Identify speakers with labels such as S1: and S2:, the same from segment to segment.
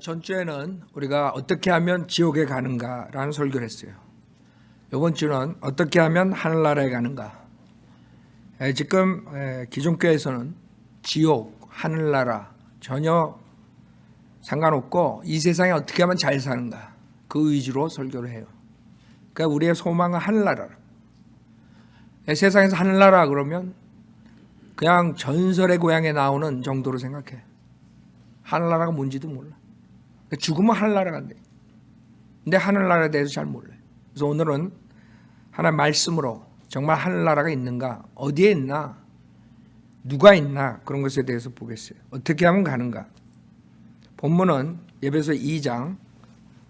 S1: 전주에는 우리가 어떻게 하면 지옥에 가는가라는 설교를 했어요. 이번 주는 어떻게 하면 하늘나라에 가는가. 지금 기존교회에서는 지옥, 하늘나라 전혀 상관없고 이 세상에 어떻게 하면 잘 사는가 그 위주로 설교를 해요. 그러니까 우리의 소망은 하늘나라. 세상에서 하늘나라 그러면 그냥 전설의 고향에 나오는 정도로 생각해. 하늘나라가 뭔지도 몰라. 죽으면 하늘나라 간대. 근데 하늘나라에 대해서 잘 몰라요. 그래서 오늘은 하나의 말씀으로 정말 하늘나라가 있는가, 어디에 있나, 누가 있나 그런 것에 대해서 보겠어요. 어떻게 하면 가는가. 본문은 에베소 2장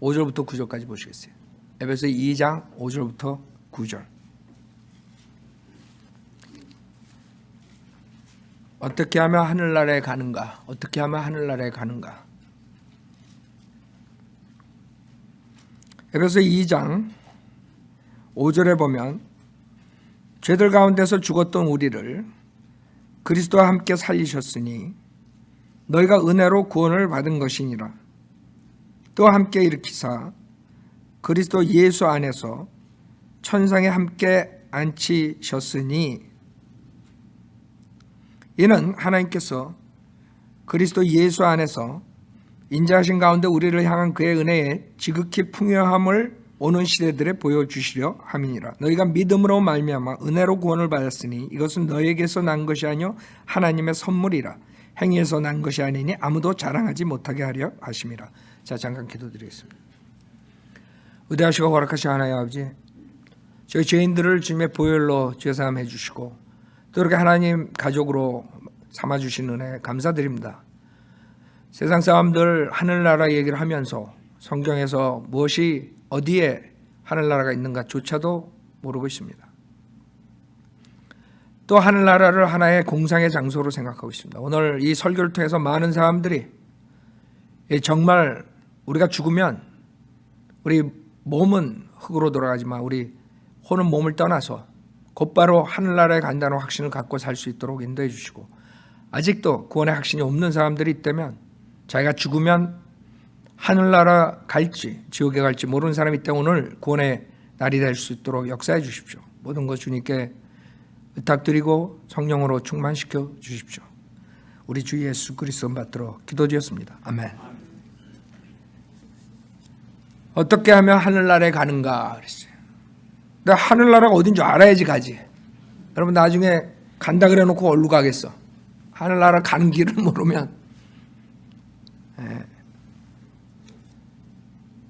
S1: 5절부터 9절까지 보시겠어요. 에베소 2장 5절부터 9절. 어떻게 하면 하늘나라에 가는가, 어떻게 하면 하늘나라에 가는가. 에베소 2장 5절에 보면 죄들 가운데서 죽었던 우리를 그리스도와 함께 살리셨으니 너희가 은혜로 구원을 받은 것이니라. 또 함께 일으키사 그리스도 예수 안에서 천상에 함께 앉히셨으니 이는 하나님께서 그리스도 예수 안에서 인자하신 가운데 우리를 향한 그의 은혜의 지극히 풍요함을 오는 시대들에 보여주시려 함이니라. 너희가 믿음으로 말미암아 은혜로 구원을 받았으니 이것은 너희에게서 난 것이 아니요 하나님의 선물이라. 행위에서 난 것이 아니니 아무도 자랑하지 못하게 하려 하심이라. 자, 잠깐 기도드리겠습니다. 의대하시고 허락하신 하나님 아버지, 저희 죄인들을 주님의 보혈로 죄사함 해주시고 또 이렇게 하나님 가족으로 삼아주신 은혜 감사드립니다. 세상 사람들 하늘나라 얘기를 하면서 성경에서 무엇이 어디에 하늘나라가 있는가조차도 모르고 있습니다. 또 하늘나라를 하나의 공상의 장소로 생각하고 있습니다. 오늘 이 설교를 통해서 많은 사람들이 정말 우리가 죽으면 우리 몸은 흙으로 돌아가지만 우리 혼은 몸을 떠나서 곧바로 하늘나라에 간다는 확신을 갖고 살 수 있도록 인도해 주시고, 아직도 구원의 확신이 없는 사람들이 있다면 자기가 죽으면 하늘나라 갈지 지옥에 갈지 모르는 사람이 있다 오늘 구원의 날이 될 수 있도록 역사해 주십시오. 모든 것 주님께 부탁드리고 성령으로 충만시켜 주십시오. 우리 주 예수 그리스도 받들어 기도드렸습니다. 아멘. 어떻게 하면 하늘나라에 가는가 그랬어요. 근데 하늘나라가 어딘지 알아야지 가지. 여러분 나중에 간다 그래 놓고 어디로 가겠어. 하늘나라 가는 길을 모르면.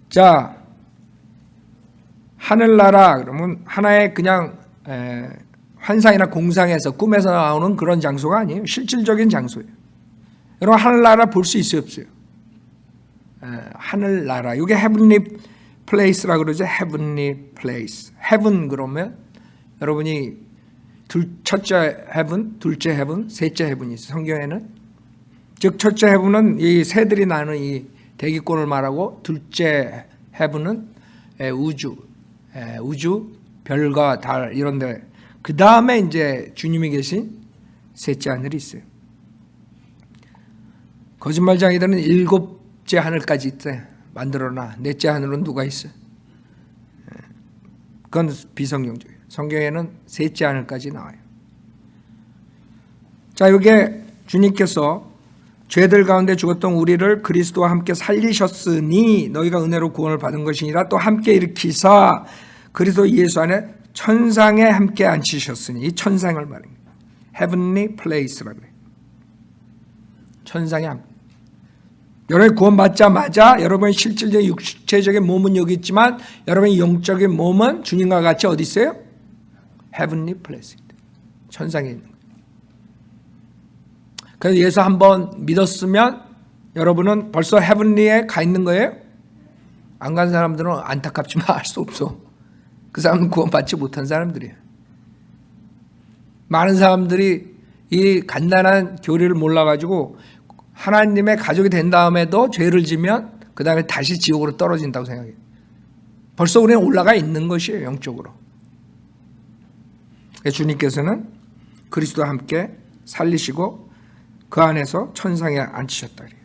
S1: 자, 하늘나라 그러면 하나의 그냥 환상이나 공상에서 꿈에서 나오는 그런 장소가 아니에요. 실질적인 장소예요. 여러분 하늘나라 볼 수 있어요 없어요? 하늘나라 이게 heavenly place라고 그러죠. heavenly place. heaven 그러면 여러분이 첫째 heaven, 둘째 heaven, 셋째 heaven이 있어요. 성경에는. 즉 첫째 heaven은 이 새들이 나는 이 대기권을 말하고, 둘째 heaven은 우주, 별과 달 이런데, 그 다음에 이제 주님이 계신 셋째 하늘이 있어요. 거짓말쟁이들은 일곱째 하늘까지 있대. 만들어놔. 넷째 하늘은 누가 있어? 그건 비성경적이에요. 성경에는 셋째 하늘까지 나와요. 자, 이게 주님께서 죄들 가운데 죽었던 우리를 그리스도와 함께 살리셨으니 너희가 은혜로 구원을 받은 것이니라. 또 함께 일으키사 그리스도 예수 안에 천상에 함께 앉히셨으니, 이 천상을 말합니다. heavenly place라고 해요. 천상에 함께. 여러분이 구원받자마자 여러분의 실질적인 육체적인 몸은 여기 있지만 여러분의 영적인 몸은 주님과 같이 어디 있어요? heavenly place. 천상에 있는 거예요. 그래서 예수 한번 믿었으면 여러분은 벌써 헤븐리에 가 있는 거예요? 안 간 사람들은 안타깝지만 알 수 없어. 그 사람은 구원받지 못한 사람들이에요. 많은 사람들이 이 간단한 교리를 몰라가지고 하나님의 가족이 된 다음에도 죄를 지면 그 다음에 다시 지옥으로 떨어진다고 생각해요. 벌써 우리는 올라가 있는 것이에요. 영적으로. 주님께서는 그리스도와 함께 살리시고 그 안에서 천상에 앉히셨다 그래요.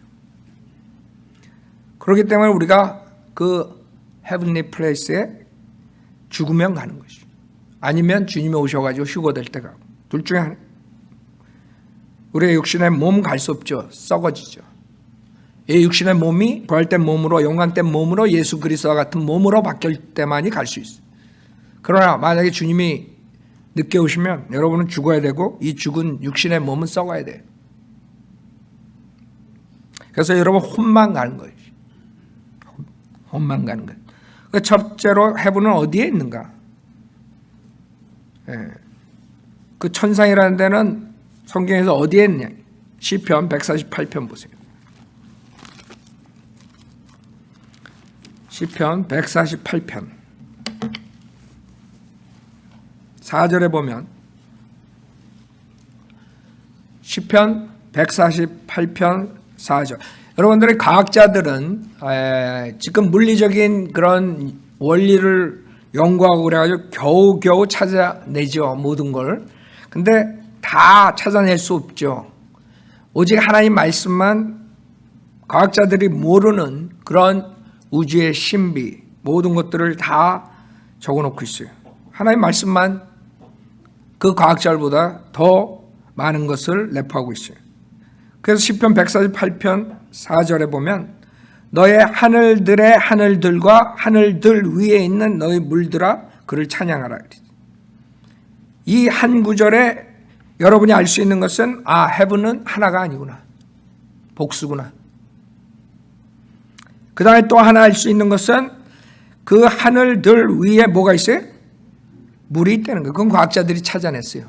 S1: 그렇기 때문에 우리가 그 헤븐리 플레이스에 죽으면 가는 것이, 아니면 주님이 오셔가지고 휴거될 때 가고, 둘 중에 하나. 우리의 육신의 몸 갈 수 없죠. 썩어지죠. 이 육신의 몸이 부활된 몸으로, 영광된 몸으로, 예수 그리스도와 같은 몸으로 바뀔 때만이 갈 수 있어요. 그러나 만약에 주님이 늦게 오시면 여러분은 죽어야 되고, 이 죽은 육신의 몸은 썩어야 돼요. 그래서 여러분 혼만 가는 거예요. 혼만 가는 거예요. 그 첫째로 헤븐은 어디에 있는가? 그 천상이라는 데는 성경에서 어디에 있느냐? 시편 148편 보세요. 시편 148편 4절에 보면, 시편 148편 4절. 여러분들의 과학자들은 지금 물리적인 그런 원리를 연구하고 그래가지고 겨우겨우 찾아내죠, 모든 걸. 근데 다 찾아낼 수 없죠. 오직 하나님 말씀만, 과학자들이 모르는 그런 우주의 신비, 모든 것들을 다 적어놓고 있어요. 하나님 말씀만 그 과학자들보다 더 많은 것을 내포하고 있어요. 그래서 시편 148편 4절에 보면, 너의 하늘들의 하늘들과 하늘들 위에 있는 너의 물들아 그를 찬양하라. 이 한 구절에 여러분이 알 수 있는 것은, 아, 헤븐은 하나가 아니구나, 복수구나. 그 다음에 또 하나 알 수 있는 것은, 그 하늘들 위에 뭐가 있어요? 물이 있다는 거예요. 그건 과학자들이 찾아냈어요.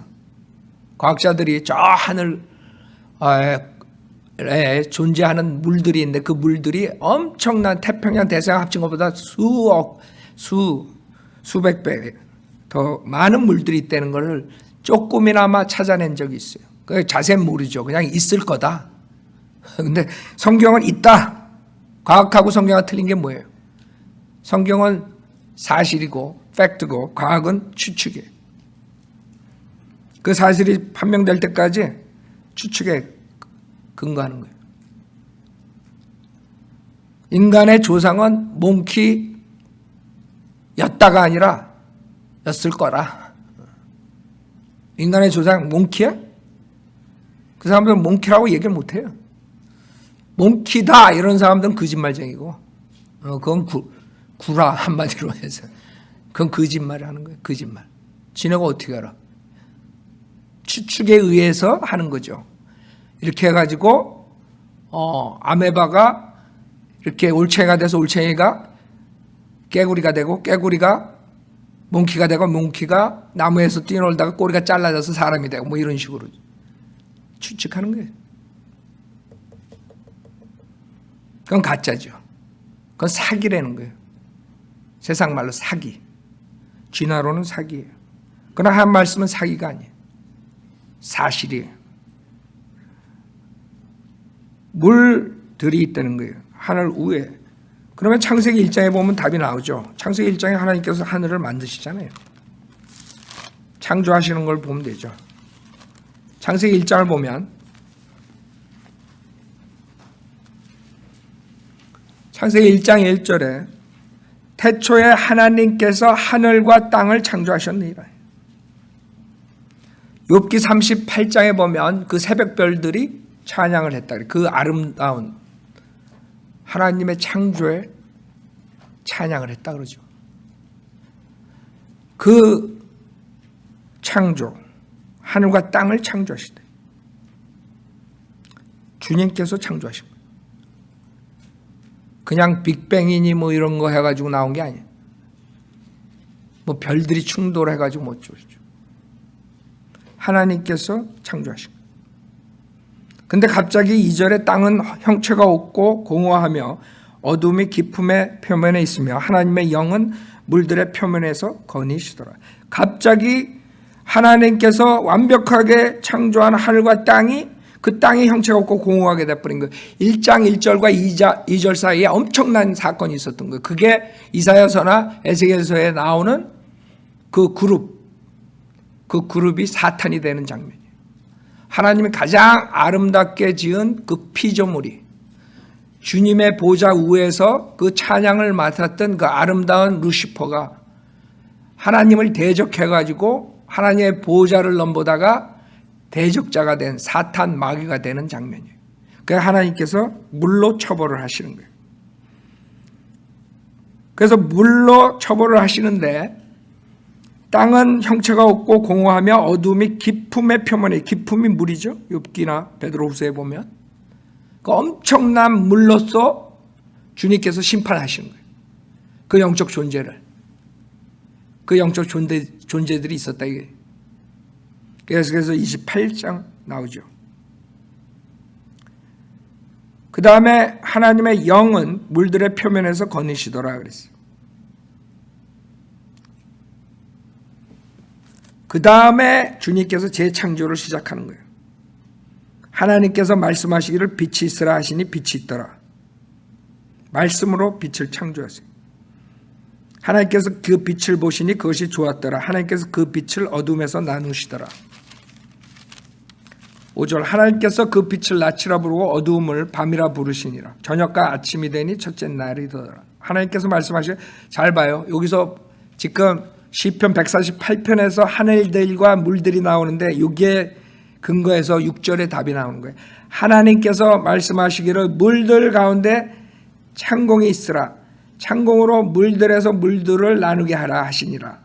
S1: 과학자들이 저 하늘에 존재하는 물들이 있는데, 그 물들이 엄청난 태평양 대서양 합친 것보다 수백 배 더 많은 물들이 있다는 것을 조금이나마 찾아낸 적이 있어요. 자세히 모르죠. 그냥 있을 거다. 근데 성경은 있다. 과학하고 성경과 틀린 게 뭐예요? 성경은 사실이고 팩트고, 과학은 추측이에요. 그 사실이 판명될 때까지 추측에 근거하는 거예요. 인간의 조상은 몽키였다가 아니라 였을 거라. 인간의 조상 몽키야? 그 사람들은 몽키라고 얘기를 못해요. 몽키다 이런 사람들은 거짓말쟁이고, 그건 구라 한마디로 해서 그건 거짓말을 하는 거예요. 거짓말. 지네가 어떻게 알아? 추측에 의해서 하는 거죠. 이렇게 해가지고 아메바가 이렇게 올챙이가 돼서 올챙이가 깨구리가 되고, 깨구리가 몽키가 되고, 몽키가 나무에서 뛰놀다가 꼬리가 잘라져서 사람이 되고, 뭐 이런 식으로 추측하는 거예요. 그건 가짜죠. 그건 사기라는 거예요. 세상 말로 사기. 진화론은 사기예요. 그러나 한 말씀은 사기가 아니에요. 사실이에요. 물들이 있다는 거예요. 하늘 위에. 그러면 창세기 1장에 보면 답이 나오죠. 창세기 1장에 하나님께서 하늘을 만드시잖아요. 창조하시는 걸 보면 되죠. 창세기 1장을 보면, 창세기 1장 1절에 태초에 하나님께서 하늘과 땅을 창조하셨느니라. 욥기 38장에 보면 그 새벽별들이 찬양을 했다. 그 아름다운 하나님의 창조에 찬양을 했다 그러죠. 그 창조, 하늘과 땅을 창조하시다. 주님께서 창조하신 거예요. 그냥 빅뱅이니 뭐 이런 거 해가지고 나온 게 아니에요. 뭐 별들이 충돌해가지고 못 주죠. 하나님께서 창조하신 거예요. 근데 갑자기 2절에 땅은 형체가 없고 공허하며 어둠이 깊음의 표면에 있으며 하나님의 영은 물들의 표면에서 거니시더라. 갑자기 하나님께서 완벽하게 창조한 하늘과 땅이, 그 땅이 형체가 없고 공허하게 돼버린 거예요. 1장 1절과 2절 사이에 엄청난 사건이 있었던 거예요. 그게 이사야서나 에스겔서에 나오는 그 그룹이 사탄이 되는 장면이에요. 하나님이 가장 아름답게 지은 그 피조물이 주님의 보좌 위에서 그 찬양을 맡았던 그 아름다운 루시퍼가 하나님을 대적해가지고 하나님의 보좌를 넘보다가 대적자가 된 사탄 마귀가 되는 장면이에요. 그래서 하나님께서 물로 처벌을 하시는 거예요. 그래서 물로 처벌을 하시는데 땅은 형체가 없고 공허하며 어둠이 깊음의 표면에, 깊음이 물이죠. 욥기나 베드로후서에 보면 그 엄청난 물로서 주님께서 심판하시는 거예요. 그 영적 존재를, 그 영적 존재들이 있었다 이게. 그래서 28장 나오죠. 그 다음에 하나님의 영은 물들의 표면에서 거니시더라 그랬어요. 그 다음에 주님께서 재창조를 시작하는 거예요. 하나님께서 말씀하시기를 빛이 있으라 하시니 빛이 있더라. 말씀으로 빛을 창조하세요. 하나님께서 그 빛을 보시니 그것이 좋았더라. 하나님께서 그 빛을 어둠에서 나누시더라. 5절 하나님께서 그 빛을 낮이라 부르고 어두움을 밤이라 부르시니라. 저녁과 아침이 되니 첫째 날이 되더라. 하나님께서 말씀하시길 잘 봐요. 여기서 지금 시편 148편에서 하늘들과 물들이 나오는데 여기에 근거해서 6절의 답이 나오는 거예요. 하나님께서 말씀하시기를 물들 가운데 창공이 있으라. 창공으로 물들에서 물들을 나누게 하라 하시니라.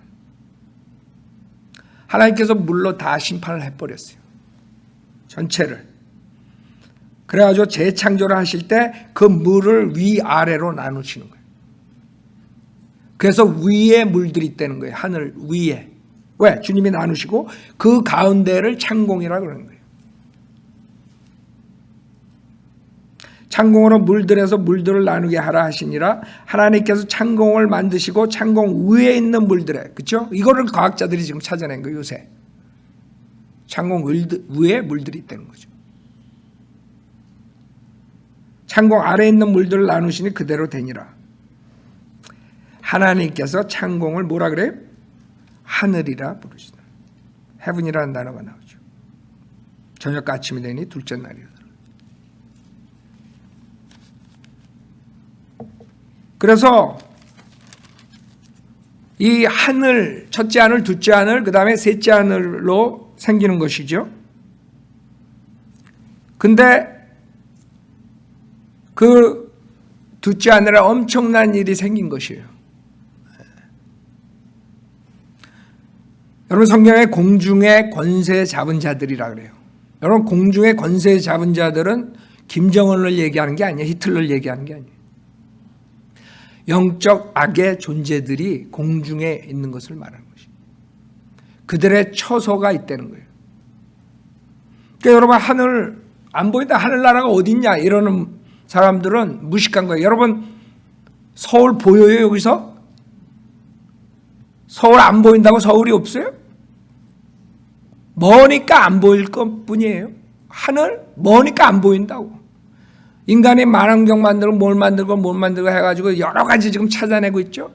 S1: 하나님께서 물로 다 심판을 해버렸어요. 전체를. 그래가지고 재창조를 하실 때 그 물을 위아래로 나누시는 거예요. 그래서 위에 물들이 있다는 거예요. 하늘 위에. 왜? 주님이 나누시고 그 가운데를 창공이라고 그러는 거예요. 창공으로 물들에서 물들을 나누게 하라 하시니라. 하나님께서 창공을 만드시고 창공 위에 있는 물들에, 그렇죠? 이거를 과학자들이 지금 찾아낸 거예요. 요새. 창공 위에 물들이 있다는 거죠. 창공 아래에 있는 물들을 나누시니 그대로 되니라. 하나님께서 창공을 뭐라 그래요? 하늘이라 부르시다. heaven이라는 단어가 나오죠. 저녁과 아침이 되니 둘째 날이라. 그래서 이 하늘, 첫째 하늘, 둘째 하늘, 그 다음에 셋째 하늘로 생기는 것이죠. 근데 그 둘째 하늘에 엄청난 일이 생긴 것이에요. 여러분 성경에 공중의 권세 잡은 자들이라 그래요. 여러분 공중의 권세 잡은 자들은 김정은을 얘기하는 게 아니에요. 히틀러를 얘기하는 게 아니에요. 영적 악의 존재들이 공중에 있는 것을 말하는 것이에요. 그들의 처소가 있다는 거예요. 그러니까 여러분 하늘 안 보인다, 하늘나라가 어디 있냐 이러는 사람들은 무식한 거예요. 여러분 서울 보여요? 여기서? 서울 안 보인다고 서울이 없어요? 머니까 안 보일 것 뿐이에요. 하늘 머니까 안 보인다고. 인간이 만원경 만들고 뭘 만들고 해가지고 여러 가지 지금 찾아내고 있죠.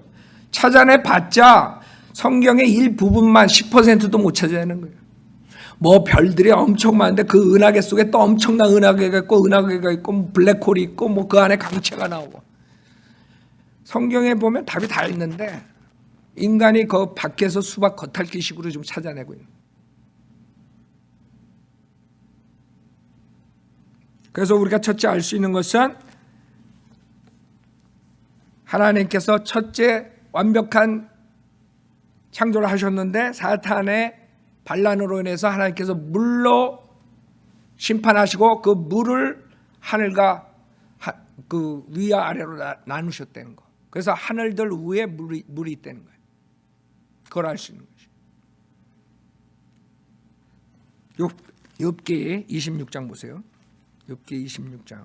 S1: 찾아내봤자 성경의 일부분만 10%도 못 찾아내는 거예요. 뭐 별들이 엄청 많은데 그 은하계 속에 또 엄청난 은하계가 있고 블랙홀이 있고 뭐 그 안에 강체가 나오고. 성경에 보면 답이 다 있는데 인간이 그 밖에서 수박 겉핥기식으로 좀 찾아내고 있는. 그래서 우리가 첫째 알 수 있는 것은 하나님께서 첫째 완벽한 창조를 하셨는데 사탄의 반란으로 인해서 하나님께서 물로 심판하시고 그 물을 하늘과 그 위와 아래로 나누셨다는 거. 그래서 하늘들 위에 물이 있다는 거예요. 그걸 알 수 있는 것이죠. 욥기 26장 보세요. 욥기 26장.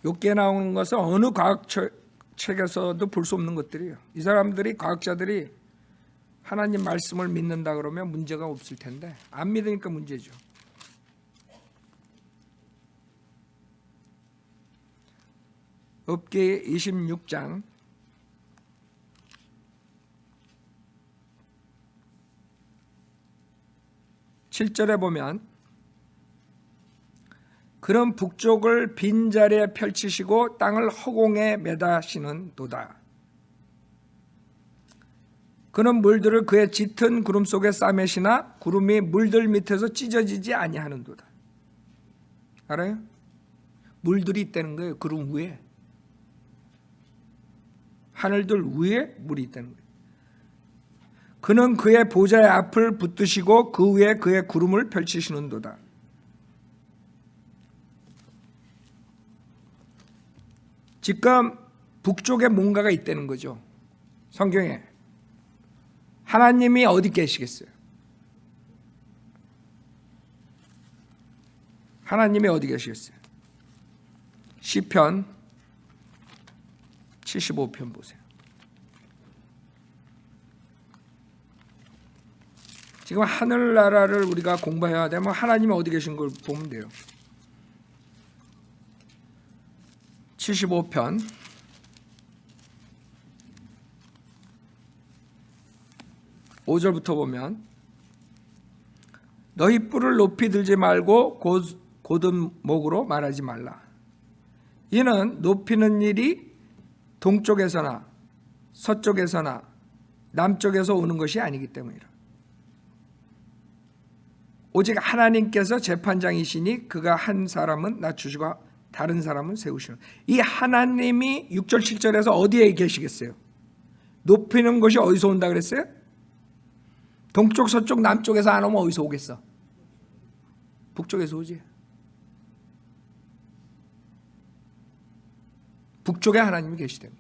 S1: 욥기에 나오는 것은 어느 과학책에서도 볼 수 없는 것들이에요. 이 사람들이 과학자들이 하나님 말씀을 믿는다 그러면 문제가 없을 텐데 안 믿으니까 문제죠. 욥기 26장 7절에 보면 그는 북쪽을 빈자리에 펼치시고 땅을 허공에 매다시는도다. 그는 물들을 그의 짙은 구름 속에 싸매시나 구름이 물들 밑에서 찢어지지 아니하는도다. 알아요? 물들이 있다는 거예요. 구름 위에. 하늘들 위에 물이 있다는 거예요. 그는 그의 보좌의 앞을 붙드시고 그 위에 그의 구름을 펼치시는도다. 지금 북쪽에 뭔가가 있다는 거죠. 성경에. 하나님이 어디 계시겠어요? 하나님이 어디 계시겠어요? 시편 75편 보세요. 지금 하늘나라를 우리가 공부해야 되면 하나님이 어디 계신 걸 보면 돼요. 75편 5절부터 보면 너희 뿔을 높이 들지 말고 곧은 목으로 말하지 말라. 이는 높이는 일이 동쪽에서나 서쪽에서나 남쪽에서 오는 것이 아니기 때문이라. 오직 하나님께서 재판장이시니 그가 한 사람은 낮추시고 다른 사람은 세우시는. 이 하나님이 6절 7절에서 어디에 계시겠어요? 높이는 것이 어디서 온다 그랬어요? 동쪽 서쪽 남쪽에서 안 오면 어디서 오겠어? 북쪽에서 오지. 북쪽에 하나님이 계시대요.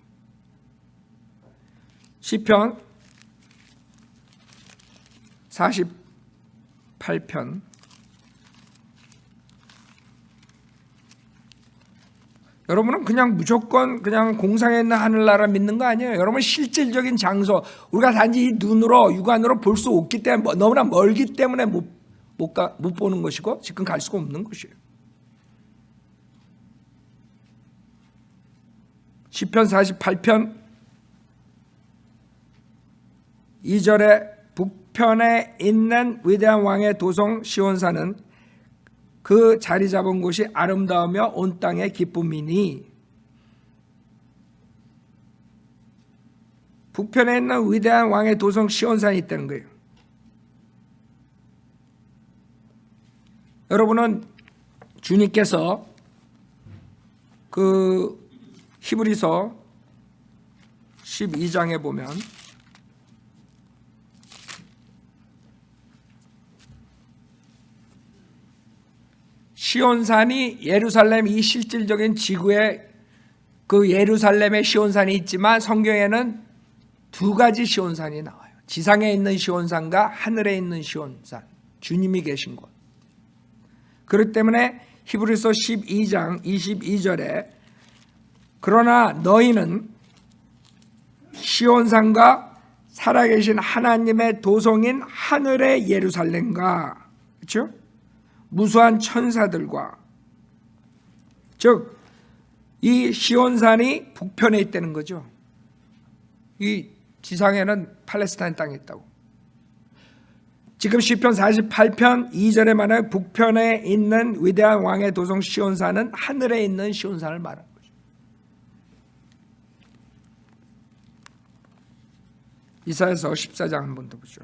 S1: 시편 48편 여러분은 그냥 무조건 그냥 공상에 있는 하늘나라 믿는 거 아니에요. 여러분 실질적인 장소 우리가 단지 이 눈으로 육안으로 볼 수 없기 때문에 너무나 멀기 때문에 못 보는 것이고 지금 갈 수가 없는 것이에요. 시편 48편 2절에 북편에 있는 위대한 왕의 도성 시온산은 그 자리 잡은 곳이 아름다우며 온 땅의 기쁨이니. 북편에 있는 위대한 왕의 도성 시온산이 있다는 거예요. 여러분은 주님께서 그 히브리서 12장에 보면 시온산이 예루살렘 이 실질적인 지구에 그 예루살렘의 시온산이 있지만 성경에는 두 가지 시온산이 나와요. 지상에 있는 시온산과 하늘에 있는 시온산, 주님이 계신 곳. 그렇기 때문에 히브리서 12장 22절에 그러나 너희는 시온산과 살아계신 하나님의 도성인 하늘의 예루살렘과, 그렇죠? 무수한 천사들과, 즉 이 시온산이 북편에 있다는 거죠. 이 지상에는 팔레스타인 땅에 있다고. 지금 시편 48편 2절에 말하는 북편에 있는 위대한 왕의 도성 시온산은 하늘에 있는 시온산을 말하는 거죠. 이사야서 14장 한 번 더 보죠.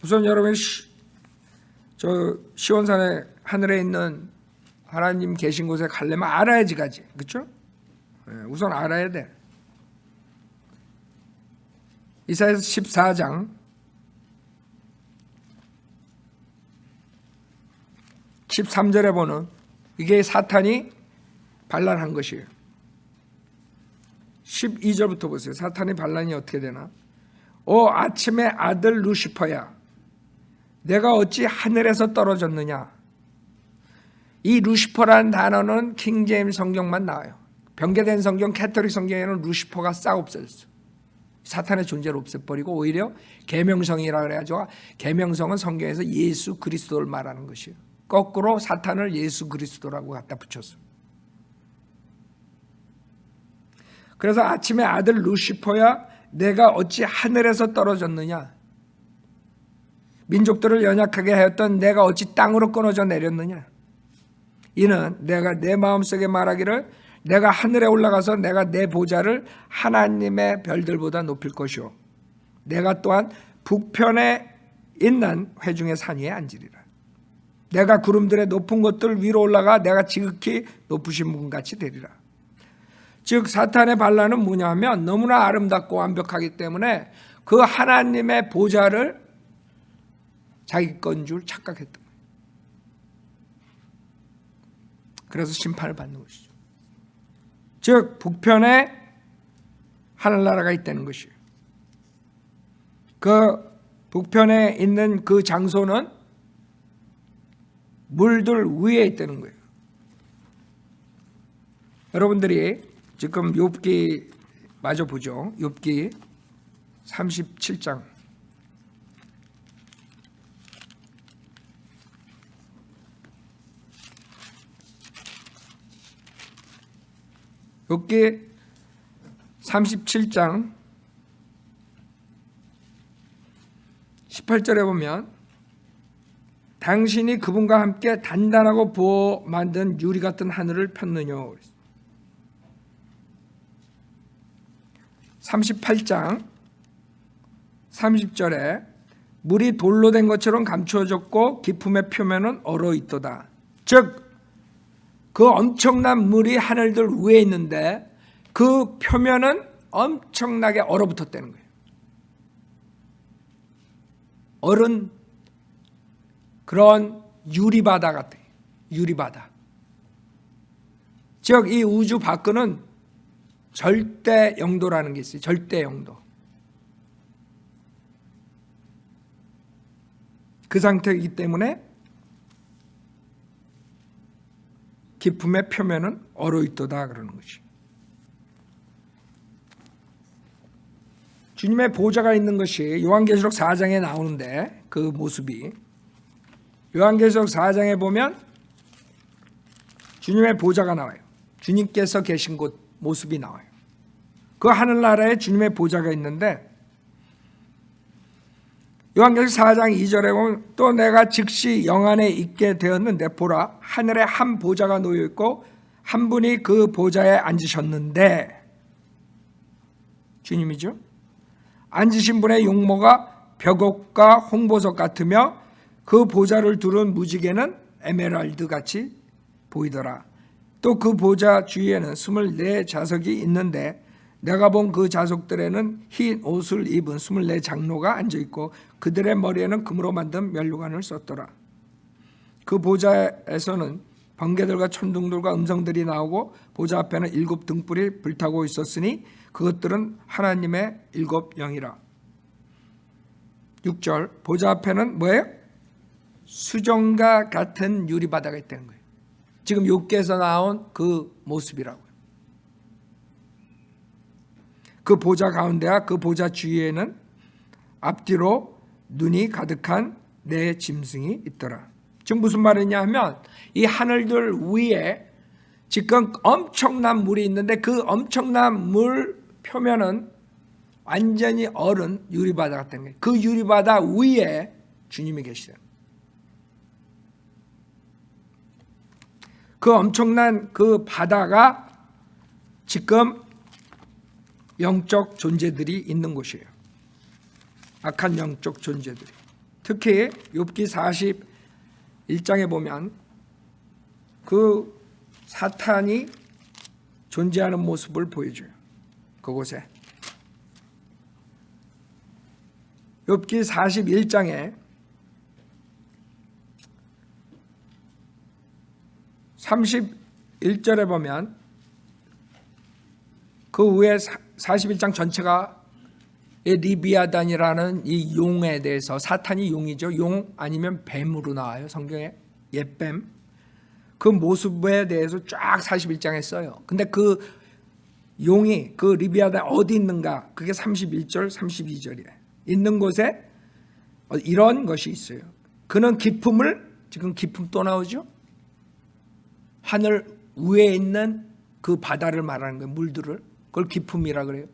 S1: 우선 여러분 저 시온산에 하늘에 있는 하나님 계신 곳에 가려면 알아야지 가지, 그렇죠? 우선 알아야 돼. 이사야서 14장 13절에 보는 이게 사탄이 반란한 것이에요. 12절부터 보세요. 사탄이 반란이 어떻게 되나? 오 아침의 아들 루시퍼야, 내가 어찌 하늘에서 떨어졌느냐. 이 루시퍼라는 단어는 킹제임스 성경만 나와요. 변개된 성경 캐톨릭 성경에는 루시퍼가 싹 없어졌어. 사탄의 존재를 없애버리고 오히려 계명성이라 그래가지고, 계명성은 성경에서 예수 그리스도를 말하는 것이에요. 거꾸로 사탄을 예수 그리스도라고 갖다 붙였어. 그래서 아침에 아들 루시퍼야, 내가 어찌 하늘에서 떨어졌느냐. 민족들을 연약하게 하였던 내가 어찌 땅으로 끊어져 내렸느냐. 이는 내가 내 마음속에 말하기를 내가 하늘에 올라가서 내가 내 보좌를 하나님의 별들보다 높일 것이요 내가 또한 북편에 있는 회중의 산 위에 앉으리라. 내가 구름들의 높은 곳들 위로 올라가 내가 지극히 높으신 분같이 되리라. 즉 사탄의 반란은 뭐냐면 너무나 아름답고 완벽하기 때문에 그 하나님의 보좌를 자기 건 줄 착각했던 거예요. 그래서 심판을 받는 것이죠. 즉 북편에 하늘나라가 있다는 것이에요. 그 북편에 있는 그 장소는 물들 위에 있다는 거예요. 여러분들이 지금 욥기 마저 보죠. 욥기 37장. 욥기 37장 18절에 보면 당신이 그분과 함께 단단하고 부어 만든 유리 같은 하늘을 폈느냐. 38장 30절에 물이 돌로 된 것처럼 감추어졌고 기품의 표면은 얼어있도다. 즉 그 엄청난 물이 하늘들 위에 있는데 그 표면은 엄청나게 얼어붙었다는 거예요. 얼은 그런 유리바다 같아요. 유리바다. 즉 이 우주 밖은 절대 영도라는 게 있어요. 절대 영도. 그 상태이기 때문에 기품의 표면은 얼어있도다 그러는 것이. 주님의 보좌가 있는 것이 요한계시록 4장에 나오는데 그 모습이 요한계시록 4장에 보면 주님의 보좌가 나와요. 주님께서 계신 곳 모습이 나와요. 그 하늘나라에 주님의 보좌가 있는데 요한계시록 4장 2절에 보면 또 내가 즉시 영안에 있게 되었는데 보라 하늘에 한 보좌가 놓여 있고 한 분이 그 보좌에 앉으셨는데 주님이죠. 앉으신 분의 용모가 벽옥과 홍보석 같으며 그 보좌를 두른 무지개는 에메랄드 같이 보이더라. 또 그 보좌 주위에는 24좌석이 있는데 내가 본 그 좌석들에는 흰 옷을 입은 24장로가 앉아있고 그들의 머리에는 금으로 만든 면류관을 썼더라. 그 보좌에서는 번개들과 천둥들과 음성들이 나오고 보좌 앞에는 7 등불이 불타고 있었으니 그것들은 하나님의 7 영이라. 6절 보좌 앞에는 뭐예요? 수정과 같은 유리바다가 있다는 거예요. 지금 욥기에서 나온 그 모습이라고요. 그 보좌 가운데와 그 보좌 주위에는 앞뒤로 눈이 가득한 네 짐승이 있더라. 지금 무슨 말이냐 하면 이 하늘들 위에 지금 엄청난 물이 있는데 그 엄청난 물 표면은 완전히 얼은 유리바다 같은 거예요. 그 유리바다 위에 주님이 계시다. 그 엄청난 그 바다가 지금 영적 존재들이 있는 곳이에요. 악한 영적 존재들이. 특히 욥기 41장에 보면 그 사탄이 존재하는 모습을 보여줘요. 그곳에. 욥기 41장에 31절에 보면 그 위에 41장 전체가 리비아단이라는 이 용에 대해서 사탄이 용이죠. 용 아니면 뱀으로 나와요. 성경에 옛뱀. 그 모습에 대해서 쫙 41장에 써요. 근데 그 용이 그 리비아단 어디 있는가? 그게 31절, 32절이에요. 있는 곳에 이런 것이 있어요. 그는 기품을 지금 기품 또 나오죠. 하늘 위에 있는 그 바다를 말하는 거예요. 물들을. 그걸 기품이라 그래요.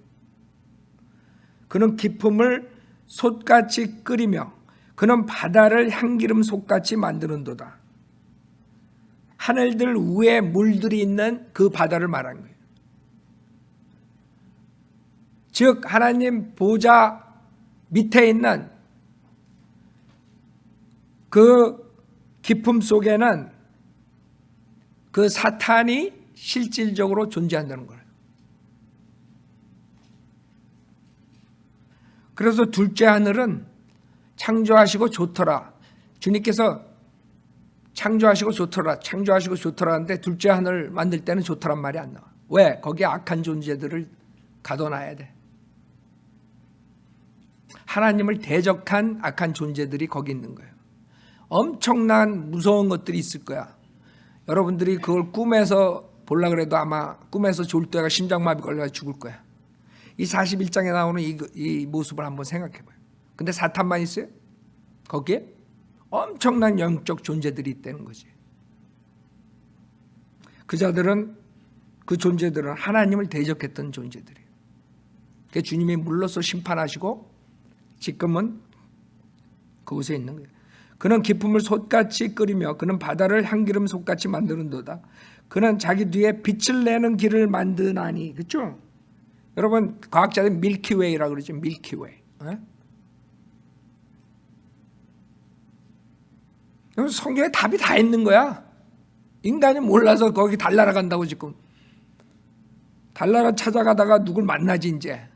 S1: 그는 기품을 솥같이 끓이며 그는 바다를 향기름 속같이 만드는도다. 하늘들 위에 물들이 있는 그 바다를 말하는 거예요. 즉 하나님 보좌 밑에 있는 그 깊음 속에는 그 사탄이 실질적으로 존재한다는 거예요. 그래서 둘째 하늘은 창조하시고 좋더라. 주님께서 창조하시고 좋더라 하는데 둘째 하늘 만들 때는 좋더란 말이 안 나와. 왜? 거기에 악한 존재들을 가둬놔야 돼. 하나님을 대적한 악한 존재들이 거기 있는 거예요. 엄청난 무서운 것들이 있을 거야. 여러분들이 그걸 꿈에서 보려고 그래도 아마 꿈에서 졸 때가 심장마비 걸려 죽을 거야. 이 41장에 나오는 이 모습을 한번 생각해 봐요. 근데 사탄만 있어요? 거기에 엄청난 영적 존재들이 있다는 거지. 그 존재들은 하나님을 대적했던 존재들이에요. 그러니까 주님이 물로서 심판하시고 지금은 그곳에 있는 거예요. 그는 기품을 솥같이 끓이며 그는 바다를 향기름 솥같이 만드는도다. 그는 자기 뒤에 빛을 내는 길을 만드나니. 그렇죠? 여러분 과학자들 밀키웨이라고 그러죠. 밀키웨이. 성경에 답이 다 있는 거야. 인간이 몰라서 거기 달나라 간다고 지금. 달나라 찾아가다가 누굴 만나지 이제.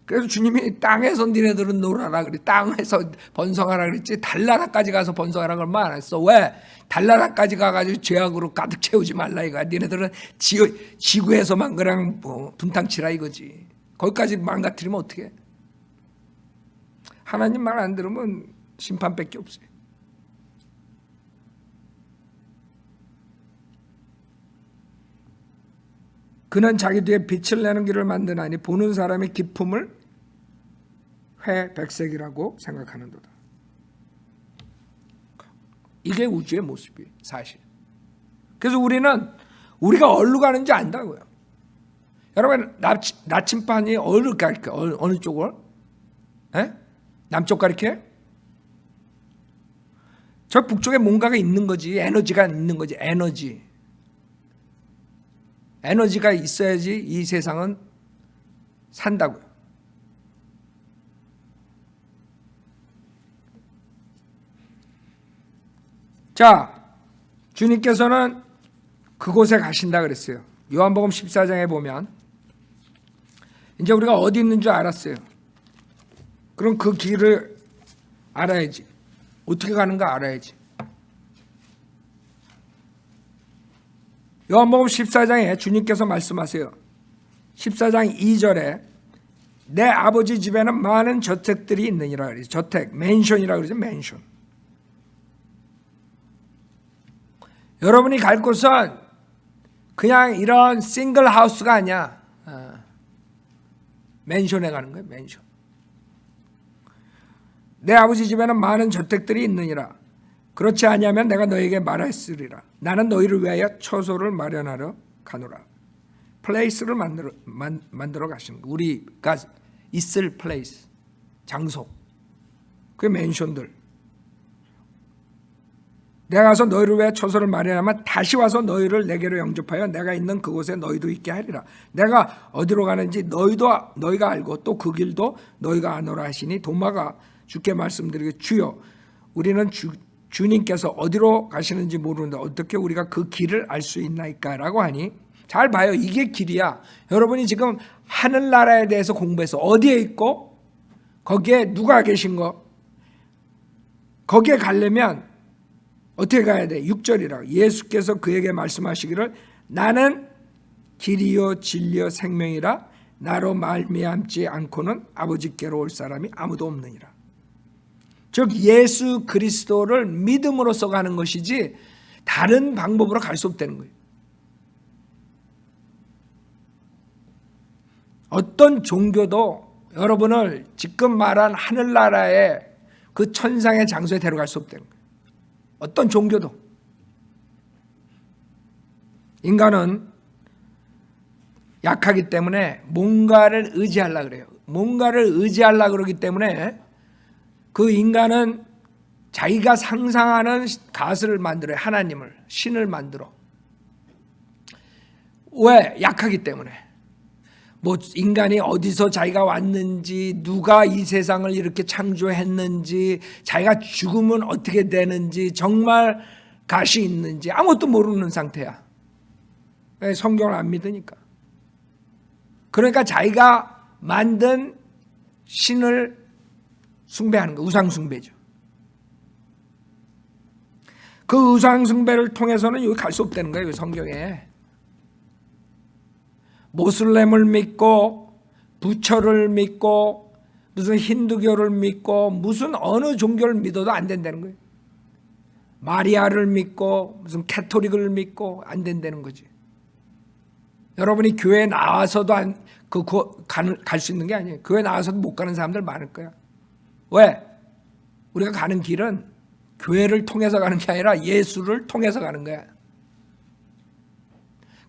S1: 그래서 주님이 땅에서 니네들은 놀아라 그래. 땅에서 번성하라 그랬지. 달나라까지 가서 번성하라 그러면 안 했어. 왜? 달나라까지 가가지고 죄악으로 가득 채우지 말라 이거야. 니네들은 지구에서만 그냥 분탕치라 이거지. 거기까지 망가뜨리면 어떡해? 하나님 말 안 들으면 심판밖에 없어요. 그는 자기 뒤에 빛을 내는 길을 만드나니 보는 사람의 기품을 회백색이라고 생각하는도다. 이게 우주의 모습이에요, 사실. 그래서 우리가 어디로 가는지 안다고요. 여러분 나침반이 어디로 갈까? 어느 쪽으로? 남쪽 가리켜? 저 북쪽에 뭔가가 있는 거지. 에너지가 있는 거지. 에너지가 있어야지 이 세상은 산다고요. 자, 주님께서는 그곳에 가신다 그랬어요. 요한복음 14장에 보면 이제 우리가 어디 있는 줄 알았어요. 그럼 그 길을 알아야지. 어떻게 가는가 알아야지. 요한복음 14장에 주님께서 말씀하세요. 14장 2절에 내 아버지 집에는 많은 저택들이 있느니라 그래요. 저택, 맨션이라고 그러죠. 맨션. 여러분이 갈 곳은 그냥 이런 싱글 하우스가 아니야. 맨션에 가는 거예요. 맨션. 내 아버지 집에는 많은 저택들이 있느니라. 그렇지 아니하면 내가 너에게 말했으리라. 나는 너희를 위하여 처소를 마련하러 가노라. 플레이스를 만들어 가시는 거. 우리가 있을 플레이스, 장소. 그게 맨션들. 내가 가서 너희를 위해 처소를 마련하면 다시 와서 너희를 내게로 영접하여 내가 있는 그곳에 너희도 있게 하리라. 내가 어디로 가는지 너희가 알고 또 그 길도 너희가 아노라 하시니 도마가 주께 말씀드리고 주여 우리는 주님께서 어디로 가시는지 모르는데 어떻게 우리가 그 길을 알 수 있나이까? 라고 하니 잘 봐요. 이게 길이야. 여러분이 지금 하늘나라에 대해서 공부해서 어디에 있고 거기에 누가 계신 거 거기에 가려면 어떻게 가야 돼? 6절이라고. 예수께서 그에게 말씀하시기를 나는 길이요 진리요 생명이라 나로 말미암지 않고는 아버지께로 올 사람이 아무도 없느니라. 즉 예수 그리스도를 믿음으로써 가는 것이지 다른 방법으로 갈 수 없다는 거예요. 어떤 종교도 여러분을 지금 말한 하늘나라의 그 천상의 장소에 데려갈 수 없다는 거예요. 어떤 종교도. 인간은 약하기 때문에 뭔가를 의지하려고 그래요. 뭔가를 의지하려고 그러기 때문에 그 인간은 자기가 상상하는 가설을 만들어요. 하나님을, 신을 만들어. 왜? 약하기 때문에. 뭐 인간이 어디서 자기가 왔는지, 누가 이 세상을 이렇게 창조했는지, 자기가 죽으면 어떻게 되는지, 정말 가시 있는지 아무것도 모르는 상태야. 성경을 안 믿으니까. 그러니까 자기가 만든 신을 숭배하는 거, 우상 숭배죠. 그 우상 숭배를 통해서는 여기 갈 수 없다는 거예요. 성경에. 모슬렘을 믿고 부처를 믿고 무슨 힌두교를 믿고 무슨 어느 종교를 믿어도 안 된다는 거예요. 마리아를 믿고 무슨 캐토릭을 믿고 안 된다는 거지. 여러분이 교회에 나와서도 갈 수 있는 게 아니에요. 교회 나와서도 못 가는 사람들 많을 거야. 왜? 우리가 가는 길은 교회를 통해서 가는 게 아니라 예수를 통해서 가는 거야.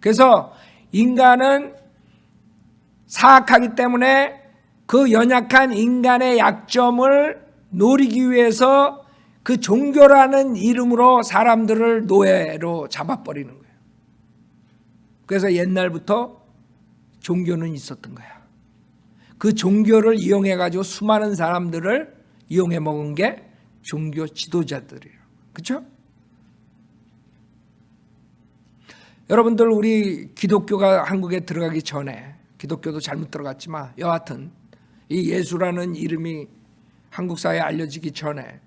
S1: 그래서 인간은 사악하기 때문에 그 연약한 인간의 약점을 노리기 위해서 그 종교라는 이름으로 사람들을 노예로 잡아버리는 거예요. 그래서 옛날부터 종교는 있었던 거야. 그 종교를 이용해 가지고 수많은 사람들을 이용해 먹은 게 종교 지도자들이에요. 그렇죠? 여러분들, 우리 기독교가 한국에 들어가기 전에, 기독교도 잘못 들어갔지만 여하튼 이 예수라는 이름이 한국 사회에 알려지기 전에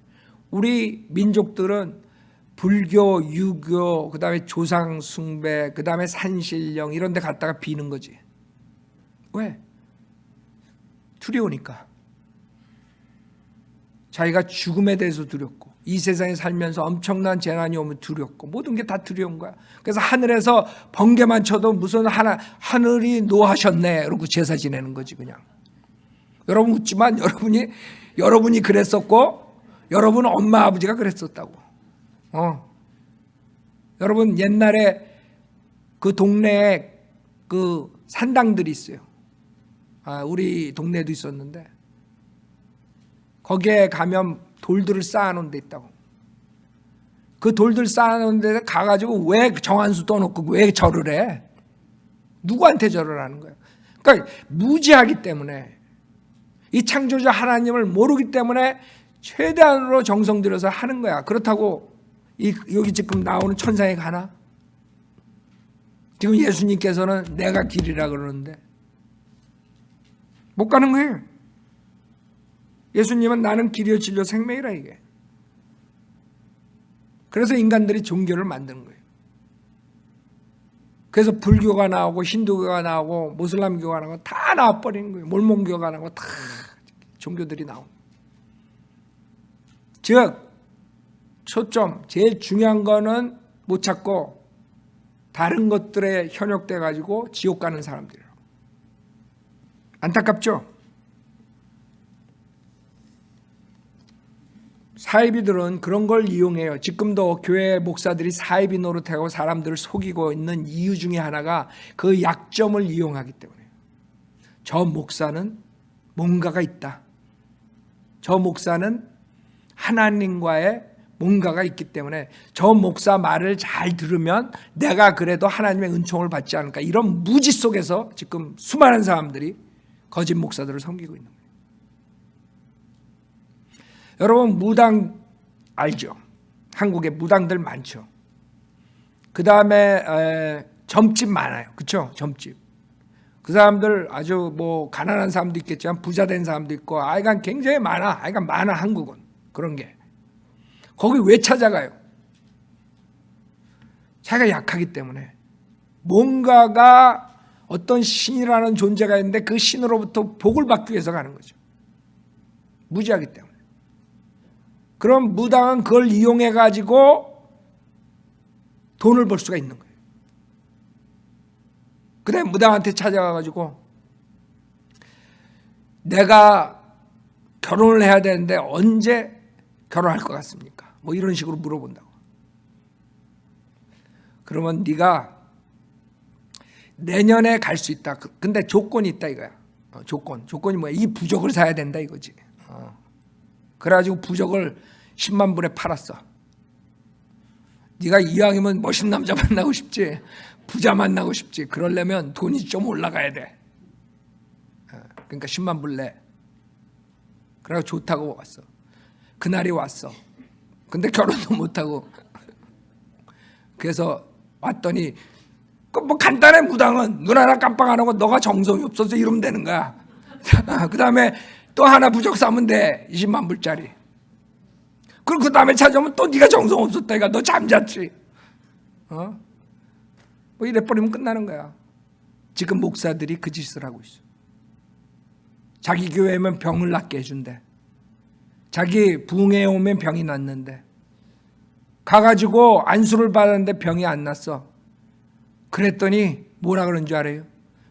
S1: 우리 민족들은 불교, 유교, 그 다음에 조상 숭배, 그 다음에 산신령 이런 데 갔다가 비는 거지. 왜? 두려우니까. 자기가 죽음에 대해서 두렵고, 이 세상에 살면서 엄청난 재난이 오면 두렵고, 모든 게 다 두려운 거야. 그래서 하늘에서 번개만 쳐도 무슨 하늘이 노하셨네 그러고 제사 지내는 거지 그냥. 여러분 웃지만 여러분이 그랬었고, 여러분 엄마 아버지가 그랬었다고. 여러분 옛날에 그 동네에 그 산당들이 있어요. 우리 동네에도 있었는데 거기에 가면 돌들을 쌓아놓은 데 있다고. 그 돌들 쌓아놓은 데 가가지고 왜 정한수 떠놓고 왜 절을 해? 누구한테 절을 하는 거야? 그러니까 무지하기 때문에, 이 창조자 하나님을 모르기 때문에 최대한으로 정성 들여서 하는 거야. 그렇다고 여기 지금 나오는 천상에 가나? 지금 예수님께서는 내가 길이라 그러는데 못 가는 거예요. 예수님은 나는 길이요 진리요 생명이라 이게. 그래서 인간들이 종교를 만드는 거예요. 그래서 불교가 나오고 힌두교가 나오고 모슬람교가 나오고 다 나와버리는 거예요. 몰몬교가 나오고 다 종교들이 나오고. 즉 초점, 제일 중요한 거는 못 찾고 다른 것들에 현혹돼 가지고 지옥 가는 사람들이라고. 안타깝죠? 사이비들은 그런 걸 이용해요. 지금도 교회 목사들이 사이비 노릇하고 사람들을 속이고 있는 이유 중에 하나가 그 약점을 이용하기 때문에요. 저 목사는 뭔가가 있다. 저 목사는 하나님과의 뭔가가 있기 때문에 저 목사 말을 잘 들으면 내가 그래도 하나님의 은총을 받지 않을까, 이런 무지 속에서 지금 수많은 사람들이 거짓 목사들을 섬기고 있는 거예요. 여러분 무당 알죠? 한국에 무당들 많죠. 그 다음에 점집 많아요. 그렇죠? 점집. 그 사람들 아주 뭐 가난한 사람도 있겠지만 부자 된 사람도 있고, 아이가 굉장히 많아. 아이가 많아. 한국은 그런 게. 거기 왜 찾아가요? 자기가 약하기 때문에. 뭔가가 어떤 신이라는 존재가 있는데 그 신으로부터 복을 받기 위해서 가는 거죠. 무지하기 때문에. 그럼 무당은 그걸 이용해 가지고 돈을 벌 수가 있는 거예요. 그다음에 무당한테 찾아가 가지고 내가 결혼을 해야 되는데 언제 결혼할 것 같습니까? 뭐 이런 식으로 물어본다고. 그러면 네가 내년에 갈 수 있다. 근데 조건이 있다 이거야. 조건이 뭐야? 이 부족을 사야 된다 이거지. 그래가지고 부족을 10만 불에 팔았어. 네가 이왕이면 멋있는 남자 만나고 싶지, 부자 만나고 싶지, 그러려면 돈이 좀 올라가야 돼. 그러니까 10만 불 내. 그래서 좋다고 왔어. 그날이 왔어. 근데 결혼도 못하고. 그래서 왔더니 뭐 간단해. 무당은 눈 하나 깜빡 안 하고 너가 정성이 없어서 이러면 되는 거야. 그 다음에 또 하나 부적 사면 돼. 20만 불짜리. 그리고 그 다음에 찾아오면 또 네가 정성 없었다니까. 너 잠잤지. 뭐 이래버리면 끝나는 거야. 지금 목사들이 그 짓을 하고 있어. 자기 교회면 병을 낫게 해준대. 자기 부흥회에 오면 병이 낫는데, 가가지고 안수를 받았는데 병이 안 났어. 그랬더니 뭐라 그런 줄 알아요?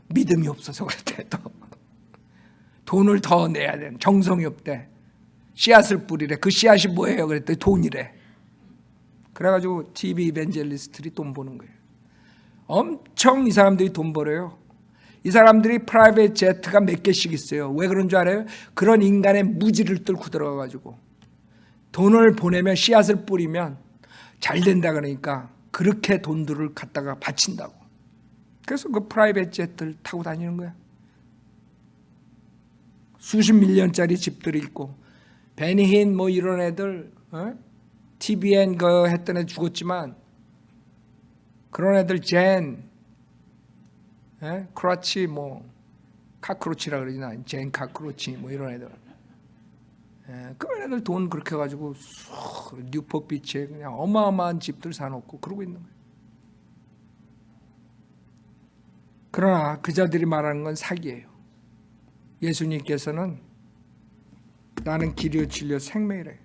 S1: 믿음이 없어서 그랬대. 또 돈을 더 내야 돼. 정성이 없대. 씨앗을 뿌리래. 그 씨앗이 뭐예요? 그랬더니 돈이래. 그래가지고 TV 이벤젤리스트들이 돈 버는 거예요. 엄청 이 사람들이 돈 벌어요. 이 사람들이 프라이빗 제트가 몇 개씩 있어요. 왜 그런 줄 알아요? 그런 인간의 무지를 뚫고 들어가가지고 돈을 보내면, 씨앗을 뿌리면 잘 된다 그러니까 그렇게 돈들을 갖다가 바친다고. 그래서 그 프라이빗 제트를 타고 다니는 거야. 수십 밀리언짜리 집들이 있고, 베니힌 뭐 이런 애들, TVN 그 했던 애 죽었지만 그런 애들, 크라치 뭐 카크로치라 그러지나, 젠 카크로치 뭐 이런 애들, 그런 애들 돈 그렇게 가지고 뉴포트 비치에 그냥 어마어마한 집들 사놓고 그러고 있는 거예요. 그러나 그자들이 말하는 건 사기예요. 예수님께서는 나는 길이요 진리요 생명이래.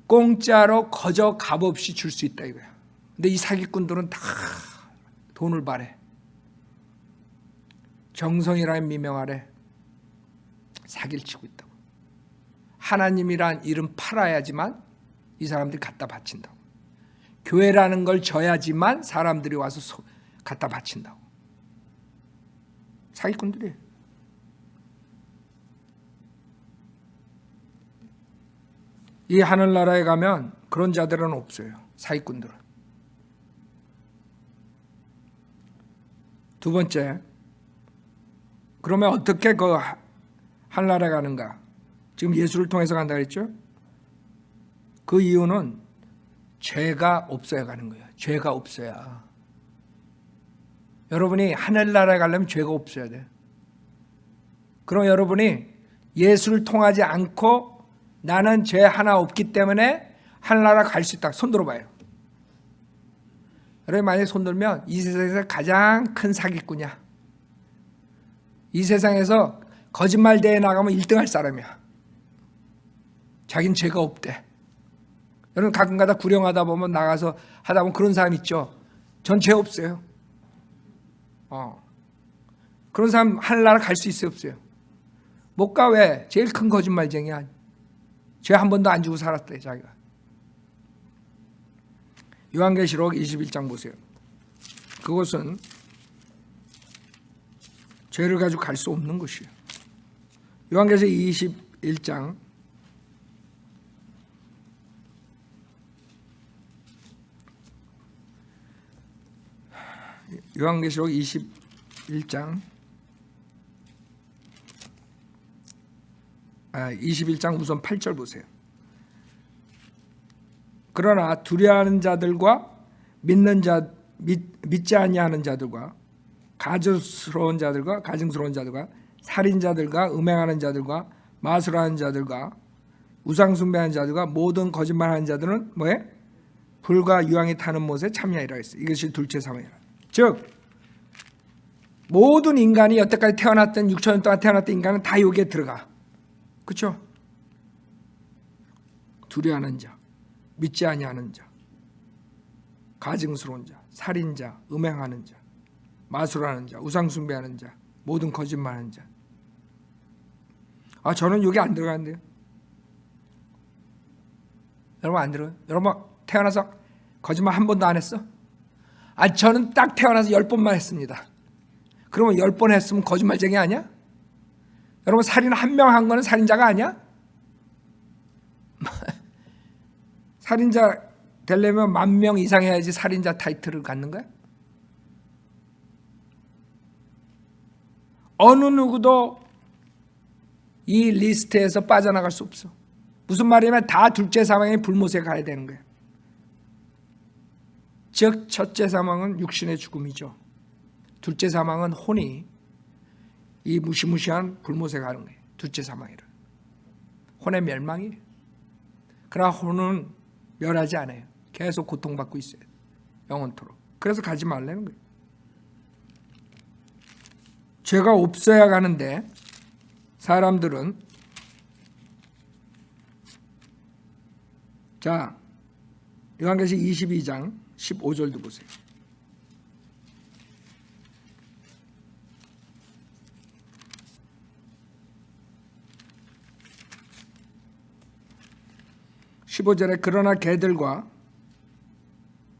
S1: 공짜로 거저 값없이 줄 수 있다 이거야. 근데 이 사기꾼들은 다 돈을 바래. 정성이라는 미명 아래 사기를 치고 있다고. 하나님이란 이름 팔아야지만 이 사람들이 갖다 바친다고. 교회라는 걸 져야지만 사람들이 와서 갖다 바친다고. 사기꾼들이에요. 이 하늘나라에 가면 그런 자들은 없어요. 사기꾼들은. 두 번째, 그러면 어떻게 그 하늘나라에 가는가? 지금 예수를 통해서 간다 그랬죠? 그 이유는 죄가 없어야 가는 거예요. 죄가 없어야. 여러분이 하늘나라에 가려면 죄가 없어야 돼요. 그럼 여러분이 예수를 통하지 않고 나는 죄 하나 없기 때문에 하늘나라 갈 수 있다. 손 들어봐요. 여러분 만약에 손 들면 이 세상에서 가장 큰 사기꾼이야. 이 세상에서 거짓말 대회 나가면 1등 할 사람이야. 자기는 죄가 없대. 여러분 가끔가다 구령하다 보면, 나가서 하다 보면 그런 사람 있죠. 전 죄 없어요. 그런 사람 하늘나라 갈 수 있어요, 없어요? 못 가. 왜? 제일 큰 거짓말쟁이야. 죄 한 번도 안 주고 살았대 자기가. 요한계시록 21장 보세요. 그것은 죄를 가지고 갈 수 없는 것이에요. 요한계시록 21장 요한계시록 21장 21장 우선 8절 보세요. 그러나 두려워하는 자들과 믿지 아니하는 자들과 가증스러운 자들과 살인자들과 음행하는 자들과 마술하는 자들과 우상숭배하는 자들과 모든 거짓말하는 자들은 뭐해? 불과 유황이 타는 못에 참여하리라 했어요. 이것이 둘째 사망이라. 즉 모든 인간이 여태까지 태어났던 6천년 동안 태어났던 인간은 다 여기에 들어가. 그렇죠? 두려워하는 자, 믿지 아니하는 자, 가증스러운 자, 살인자, 음행하는 자, 마술하는 자, 우상숭배하는 자, 모든 거짓말하는 자. 저는 여기 안 들어가는데요. 여러분 안 들어요? 여러분 태어나서 거짓말 한 번도 안 했어? 저는 딱 태어나서 10번만 했습니다. 그러면 10번 했으면 거짓말쟁이 아니야? 여러분 살인 한 명 한 거는 살인자가 아니야? 살인자 되려면 10,000명 이상 해야지 살인자 타이틀을 갖는 거야? 어느 누구도 이 리스트에서 빠져나갈 수 없어. 무슨 말이냐면 다 둘째 사망의 불못에 가야 되는 거예요. 즉 첫째 사망은 육신의 죽음이죠. 둘째 사망은 혼이 이 무시무시한 불못에 가는 거예요. 둘째 사망이라. 혼의 멸망이에요. 그러나 혼은 멸하지 않아요. 계속 고통받고 있어요. 영원토록. 그래서 가지 말라는 거예요. 죄가 없어야 가는데 사람들은 자 요한계시록 22장 15절도 보세요. (15절에) 그러나 개들과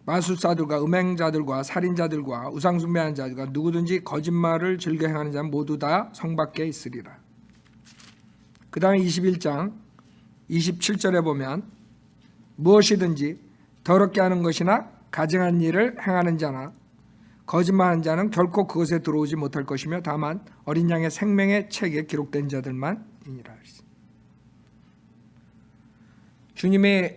S1: 마술사들과 음행자들과 살인자들과 우상숭배하는 자들과 누구든지 거짓말을 즐겨 행하는 자는 모두 다 성 밖에 있으리라. 그 다음에 21장 27절에 보면 무엇이든지 더럽게 하는 것이나 가증한 일을 행하는 자나 거짓말하는 자는 결코 그것에 들어오지 못할 것이며 다만 어린 양의 생명의 책에 기록된 자들만이니라. 주님이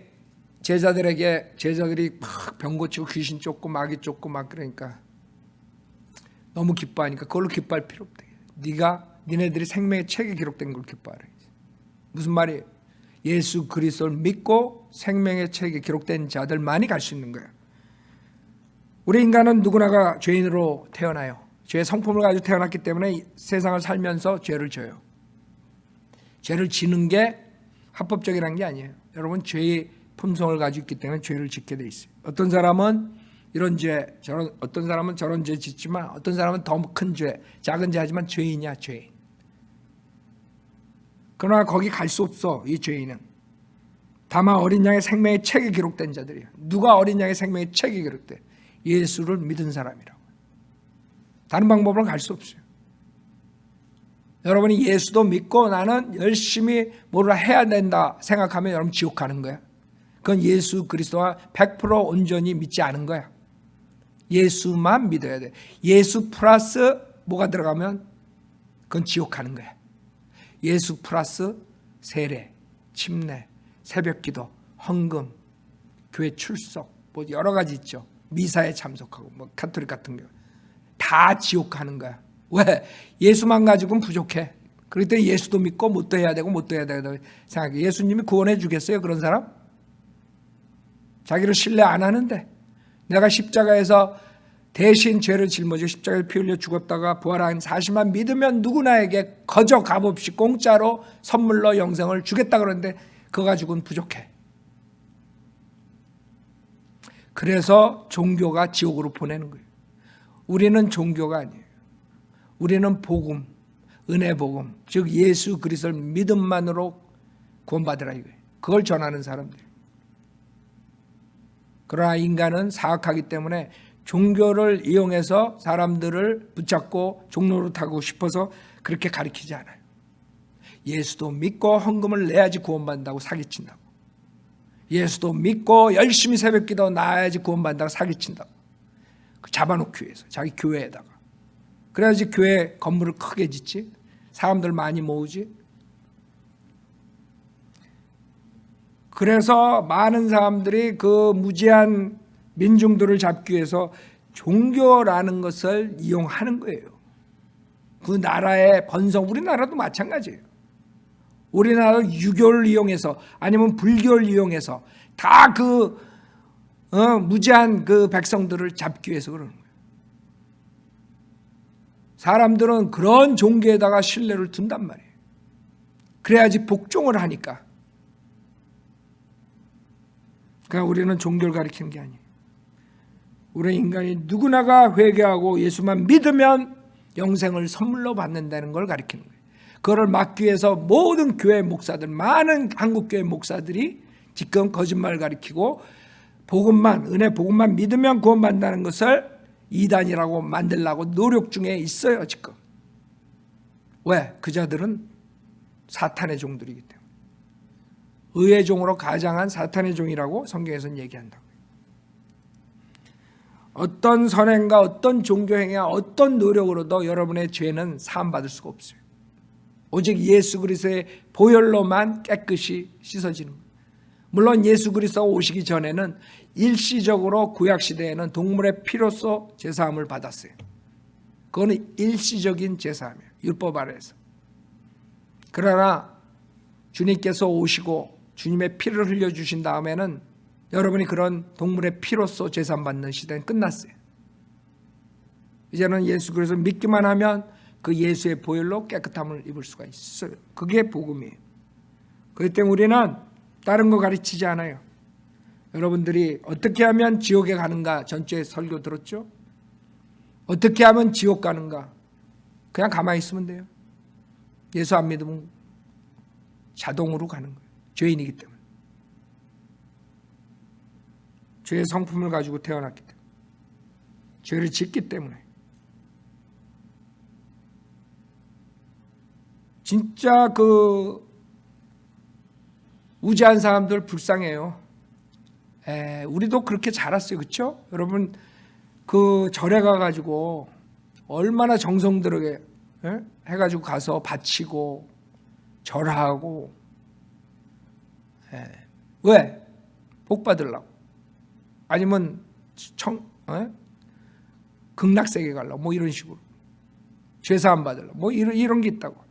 S1: 제자들이 막 병 고치고 귀신 쫓고 마귀 쫓고 막 그러니까 너무 기뻐하니까 그걸로 기뻐할 필요 없대. 니네들이 생명의 책에 기록된 걸 기뻐하라. 무슨 말이에요? 예수 그리스도를 믿고 생명의 책에 기록된 자들만이 갈 수 있는 거예요. 우리 인간은 누구나가 죄인으로 태어나요. 죄의 성품을 가지고 태어났기 때문에 세상을 살면서 죄를 져요. 죄를 지는 게 합법적이라는 게 아니에요. 여러분 죄의 품성을 가지고 있기 때문에 죄를 짓게 돼 있어요. 어떤 사람은 이런 죄, 어떤 사람은 저런 죄 짓지만 어떤 사람은 더 큰 죄, 작은 죄 하지만 죄인이야, 죄인. 그러나 거기 갈 수 없어, 이 죄인은. 다만 어린 양의 생명의 책에 기록된 자들이에요. 누가 어린 양의 생명의 책에 기록돼? 예수를 믿은 사람이라고. 다른 방법으로 갈 수 없어요. 여러분이 예수도 믿고 나는 열심히 뭐를 해야 된다 생각하면 여러분 지옥 가는 거야. 그건 예수 그리스도와 100% 온전히 믿지 않은 거야. 예수만 믿어야 돼. 예수 플러스 뭐가 들어가면 그건 지옥 가는 거야. 예수 플러스 세례, 침례, 새벽기도, 헌금, 교회 출석, 뭐 여러 가지 있죠. 미사에 참석하고 뭐 카톨릭 같은 경우 다 지옥 가는 거야. 왜? 예수만 가지고는 부족해. 그렇기 때문에 예수도 믿고 뭣도 해야 되고 뭣도 해야 되고 생각해. 예수님이 구원해 주겠어요? 그런 사람? 자기를 신뢰 안 하는데 내가 십자가에서 대신 죄를 짊어지고 십자가에 피 흘려 죽었다가 부활한 사실만 믿으면 누구나에게 거저 값없이 공짜로 선물로 영생을 주겠다 그러는데 그거 가지고는 부족해. 그래서 종교가 지옥으로 보내는 거예요. 우리는 종교가 아니에요. 우리는 복음, 은혜 복음, 즉 예수 그리스도를 믿음만으로 구원받으라 이거예요. 그걸 전하는 사람들. 그러나 인간은 사악하기 때문에 종교를 이용해서 사람들을 붙잡고 종노릇하고 싶어서 그렇게 가르치지 않아요. 예수도 믿고 헌금을 내야지 구원받는다고 사기친다고. 예수도 믿고 열심히 새벽기도 나야지 구원받는다고 사기친다고. 잡아놓기 위해서 자기 교회에다가. 그래야지 교회 건물을 크게 짓지. 사람들 많이 모으지. 그래서 많은 사람들이 그 무지한 민중들을 잡기 위해서 종교라는 것을 이용하는 거예요. 그 나라의 번성, 우리나라도 마찬가지예요. 우리나라도 유교를 이용해서 아니면 불교를 이용해서 다 그 무지한 그 백성들을 잡기 위해서 그러는 거예요. 사람들은 그런 종교에다가 신뢰를 둔단 말이에요. 그래야지 복종을 하니까. 그러니까 우리는 종교를 가리키는 게 아니에요. 우리 인간이 누구나가 회개하고 예수만 믿으면 영생을 선물로 받는다는 걸 가리키는 거예요. 그거를 막기 위해서 모든 교회 목사들, 많은 한국 교회 목사들이 지금 거짓말을 가리키고 복음만, 은혜 복음만 믿으면 구원받는다는 것을 이단이라고 만들려고 노력 중에 있어요 지금. 왜? 그 자들은 사탄의 종들이기 때문에. 의의 종으로 가장한 사탄의 종이라고 성경에서는 얘기한다고요. 어떤 선행과 어떤 종교행위와 어떤 노력으로도 여러분의 죄는 사함받을 수가 없어요. 오직 예수 그리스도의 보혈로만 깨끗이 씻어지는 거예요. 물론 예수 그리스도가 오시기 전에는 일시적으로 구약시대에는 동물의 피로써 제사함을 받았어요. 그거는 일시적인 제사함이에요. 율법 아래에서. 그러나 주님께서 오시고 주님의 피를 흘려주신 다음에는 여러분이 그런 동물의 피로써 제사함 받는 시대는 끝났어요. 이제는 예수 그리스도를 믿기만 하면 그 예수의 보혈로 깨끗함을 입을 수가 있어요. 그게 복음이에요. 그렇기 때문에 우리는 다른 거 가르치지 않아요. 여러분들이 어떻게 하면 지옥에 가는가 전주에 설교 들었죠? 어떻게 하면 지옥 가는가? 그냥 가만히 있으면 돼요. 예수 안 믿으면 자동으로 가는 거예요. 죄인이기 때문에. 죄의 성품을 가지고 태어났기 때문에. 죄를 짓기 때문에. 진짜 그 우지한 사람들 불쌍해요. 우리도 그렇게 자랐어요. 그렇죠? 여러분 그 절에 가가지고 얼마나 정성 들게 해가지고 가서 바치고 절하고 왜? 복 받으려고. 아니면 극락세계 가려고. 뭐 이런 식으로. 죄사함 받으려고. 뭐 이런 게 있다고.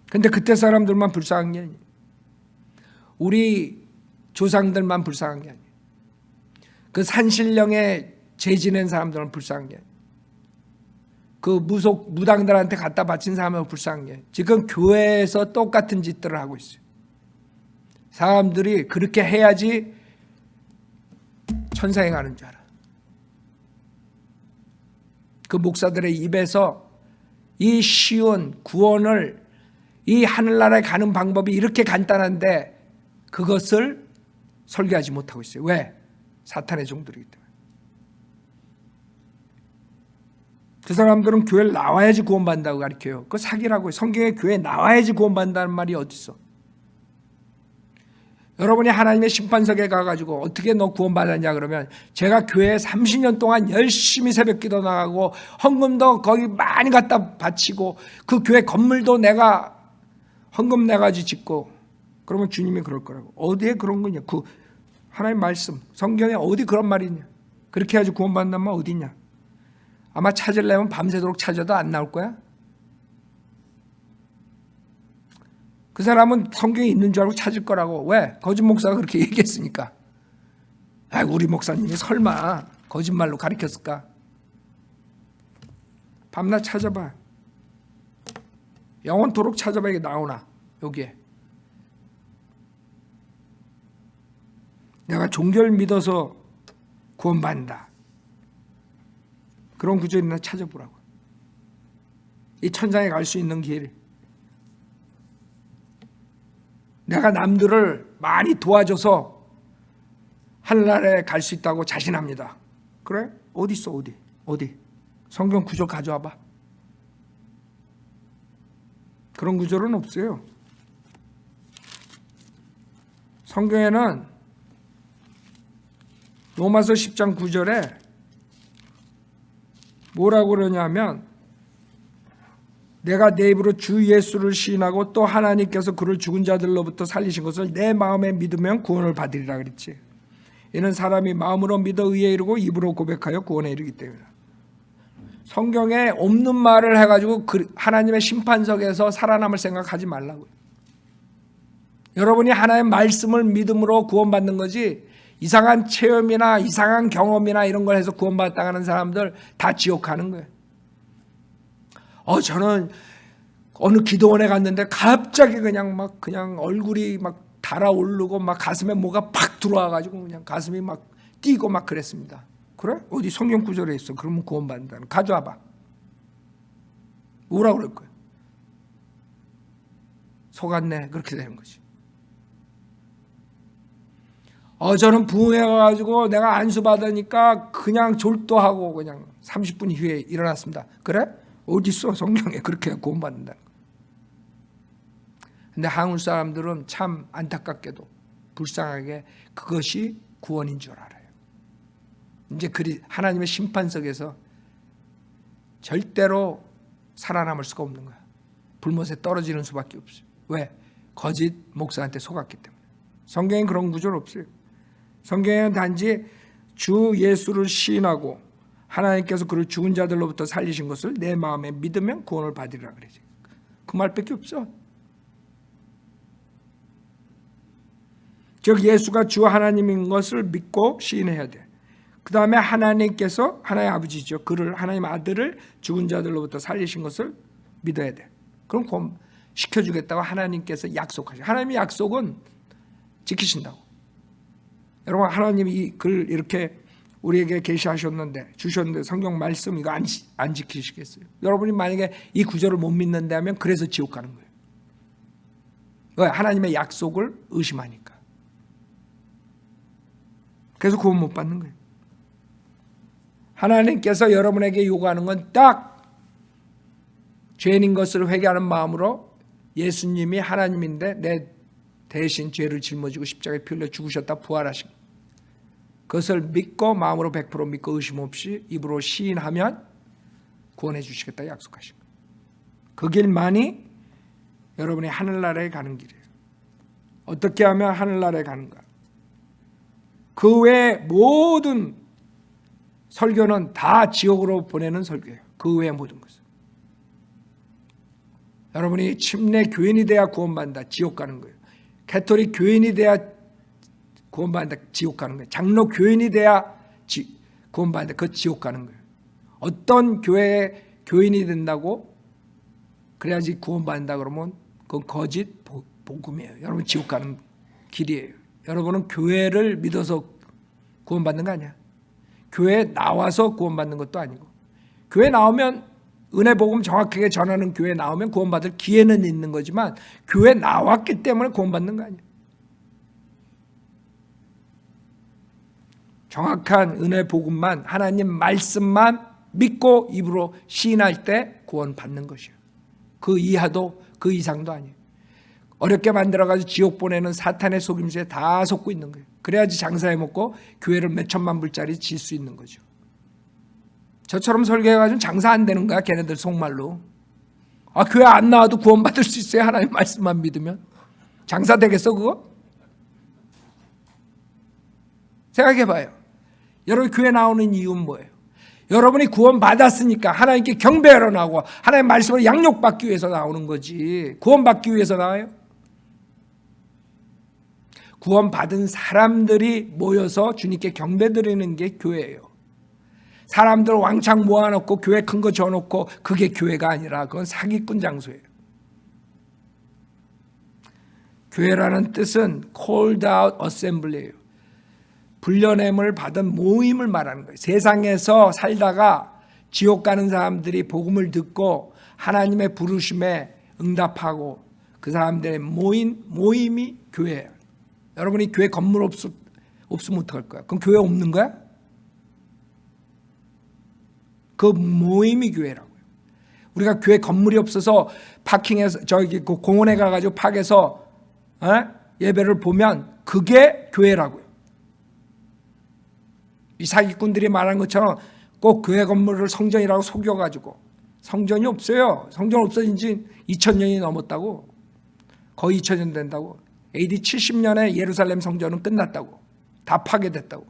S1: 근데 그때 사람들만 불쌍한 게 아니에요. 우리 조상들만 불쌍한 게 아니에요. 그 산신령에 죄 지낸 사람들은 불쌍한 게 아니에요. 그 무당들한테 갖다 바친 사람은 불쌍한 게 아니에요. 지금 교회에서 똑같은 짓들을 하고 있어요. 사람들이 그렇게 해야지 천상에 가는 줄 알아. 그 목사들의 입에서 이 쉬운 구원을, 이 하늘나라에 가는 방법이 이렇게 간단한데 그것을 설교하지 못하고 있어요. 왜? 사탄의 종들이기 때문에. 그 사람들은 교회를 나와야지 구원받는다고 가르쳐요. 그거 사기라고요. 성경에 교회에 나와야지 구원받는다는 말이 어디 있어? 여러분이 하나님의 심판석에 가가지고 어떻게 너 구원받았냐 그러면 제가 교회에 30년 동안 열심히 새벽기도 나가고 헌금도 거기 많이 갖다 바치고 그 교회 건물도 내가 헌금 내가지고 짓고, 그러면 주님이 그럴 거라고. 어디에 그런 거냐? 그 하나님 말씀 성경에 어디 그런 말이 있냐? 그렇게 해야지 구원받는 말 어디 있냐? 아마 찾으려면 밤새도록 찾아도 안 나올 거야. 그 사람은 성경에 있는 줄 알고 찾을 거라고. 왜? 거짓 목사가 그렇게 얘기했으니까. 우리 목사님이 설마 거짓말로 가르쳤을까? 밤낮 찾아봐. 영원토록 찾아봐. 이게 나오나 여기에. 내가 종교를 믿어서 구원받는다. 그런 구절이나 찾아보라고. 이 천상에 갈 수 있는 길. 내가 남들을 많이 도와줘서 하늘나라에 갈 수 있다고 자신합니다. 그래? 어디 있어? 어디? 성경 구절 가져와봐. 그런 구절은 없어요. 성경에는 로마서 10장 9절에 뭐라고 그러냐면 내가 내 입으로 주 예수를 시인하고 또 하나님께서 그를 죽은 자들로부터 살리신 것을 내 마음에 믿으면 구원을 받으리라 그랬지. 이는 사람이 마음으로 믿어 의에 이르고 입으로 고백하여 구원에 이르기 때문이다. 성경에 없는 말을 해가지고 하나님의 심판석에서 살아남을 생각하지 말라고요. 여러분이 하나님의 말씀을 믿음으로 구원받는 거지 이상한 체험이나 이상한 경험이나 이런 걸 해서 구원받았다는 사람들 다 지옥 가는 거예요. 저는 어느 기도원에 갔는데 갑자기 그냥 얼굴이 막 달아오르고 막 가슴에 뭐가 팍 들어와가지고 그냥 가슴이 막 뛰고 막 그랬습니다. 그래? 어디 성경 구절에 있어. 그러면 구원받는다는. 가져와봐. 뭐라 그럴 거야? 속았네. 그렇게 되는 거지. 저는 부흥해가지고 내가 안수받으니까 그냥 졸도하고 그냥 30분 후에 일어났습니다. 그래? 어딨어? 성경에 그렇게 구원받는다는 거. 근데 한국 사람들은 참 안타깝게도 불쌍하게 그것이 구원인 줄 알아요. 이제 하나님의 심판석에서 절대로 살아남을 수가 없는 거야. 불못에 떨어지는 수밖에 없어요. 왜? 거짓 목사한테 속았기 때문에. 성경엔 그런 구조는 없어요. 성경에는 단지 주 예수를 시인하고 하나님께서 그를 죽은 자들로부터 살리신 것을 내 마음에 믿으면 구원을 받으리라 그러지. 그 말밖에 없어. 즉 예수가 주 하나님인 것을 믿고 시인해야 돼. 그 다음에 하나님께서, 하나님 아버지죠, 그를, 하나님 아들을 죽은 자들로부터 살리신 것을 믿어야 돼. 그럼 구원 시켜주겠다고 하나님께서 약속하셔. 하나님의 약속은 지키신다고. 여러분, 하나님이 이 글 이렇게 우리에게 계시하셨는데, 주셨는데 성경 말씀 이거 안 지키시겠어요? 여러분이 만약에 이 구절을 못 믿는다면 그래서 지옥 가는 거예요. 왜? 하나님의 약속을 의심하니까. 그래서 구원 못 받는 거예요. 하나님께서 여러분에게 요구하는 건 딱 죄인인 것을 회개하는 마음으로 예수님이 하나님인데 내 대신 죄를 짊어지고 십자가에 피 흘려 죽으셨다 부활하신 그것을 믿고 마음으로 100% 믿고 의심 없이 입으로 시인하면 구원해 주시겠다 약속하신 거예요. 그 길만이 여러분이 하늘나라에 가는 길이에요. 어떻게 하면 하늘나라에 가는가? 그 외 모든 설교는 다 지옥으로 보내는 설교예요. 그 외의 모든 것은. 여러분이 침례 교인이 돼야 구원받는다. 지옥 가는 거예요. 가톨릭 교인이 돼야 구원받는다. 지옥 가는 거예요. 장로 교인이 돼야 구원받는다. 그 지옥 가는 거예요. 어떤 교회의 교인이 된다고 그래야지 구원받는다 그러면 그건 거짓 복음이에요. 여러분 지옥 가는 길이에요. 여러분은 교회를 믿어서 구원받는 거 아니야. 교회에 나와서 구원받는 것도 아니고, 교회 나오면 은혜 복음 정확하게 전하는 교회 나오면 구원받을 기회는 있는 거지만 교회 나왔기 때문에 구원받는 거 아니야. 정확한 은혜 복음만, 하나님 말씀만 믿고 입으로 시인할 때 구원받는 것이에요. 그 이하도 그 이상도 아니에요. 어렵게 만들어가지고 지옥 보내는 사탄의 속임수에 다 속고 있는 거예요. 그래야지 장사해 먹고 교회를 몇 천만 불짜리 질 수 있는 거죠. 저처럼 설교해가지고 장사 안 되는 거야, 걔네들 속말로. 교회 안 나와도 구원받을 수 있어요, 하나님 말씀만 믿으면. 장사 되겠어 그거? 생각해봐요. 여러분 교회 나오는 이유는 뭐예요? 여러분이 구원받았으니까 하나님께 경배하러 나오고 하나님의 말씀을 양육받기 위해서 나오는 거지. 구원받기 위해서 나와요? 구원받은 사람들이 모여서 주님께 경배드리는 게 교회예요. 사람들 왕창 모아놓고 교회 큰 거 줘놓고 그게 교회가 아니라 그건 사기꾼 장소예요. 교회라는 뜻은 called out assembly예요. 불려냄을 받은 모임을 말하는 거예요. 세상에서 살다가 지옥 가는 사람들이 복음을 듣고 하나님의 부르심에 응답하고 그 사람들의 모임이 교회예요. 여러분이 교회 건물 없으면 어떡할 거야? 그럼 교회 없는 거야? 그 모임이 교회라고요. 우리가 교회 건물이 없어서 파킹해서 저기 그 공원에 가가지고 파괴해서 예배를 보면 그게 교회라고요. 이 사기꾼들이 말한 것처럼 꼭 교회 건물을 성전이라고 속여가지고 성전이 없어요. 성전 없어진 지 2000년이 넘었다고. 거의 2000년 된다고. AD 70년에 예루살렘 성전은 끝났다고. 다 파괴됐다고.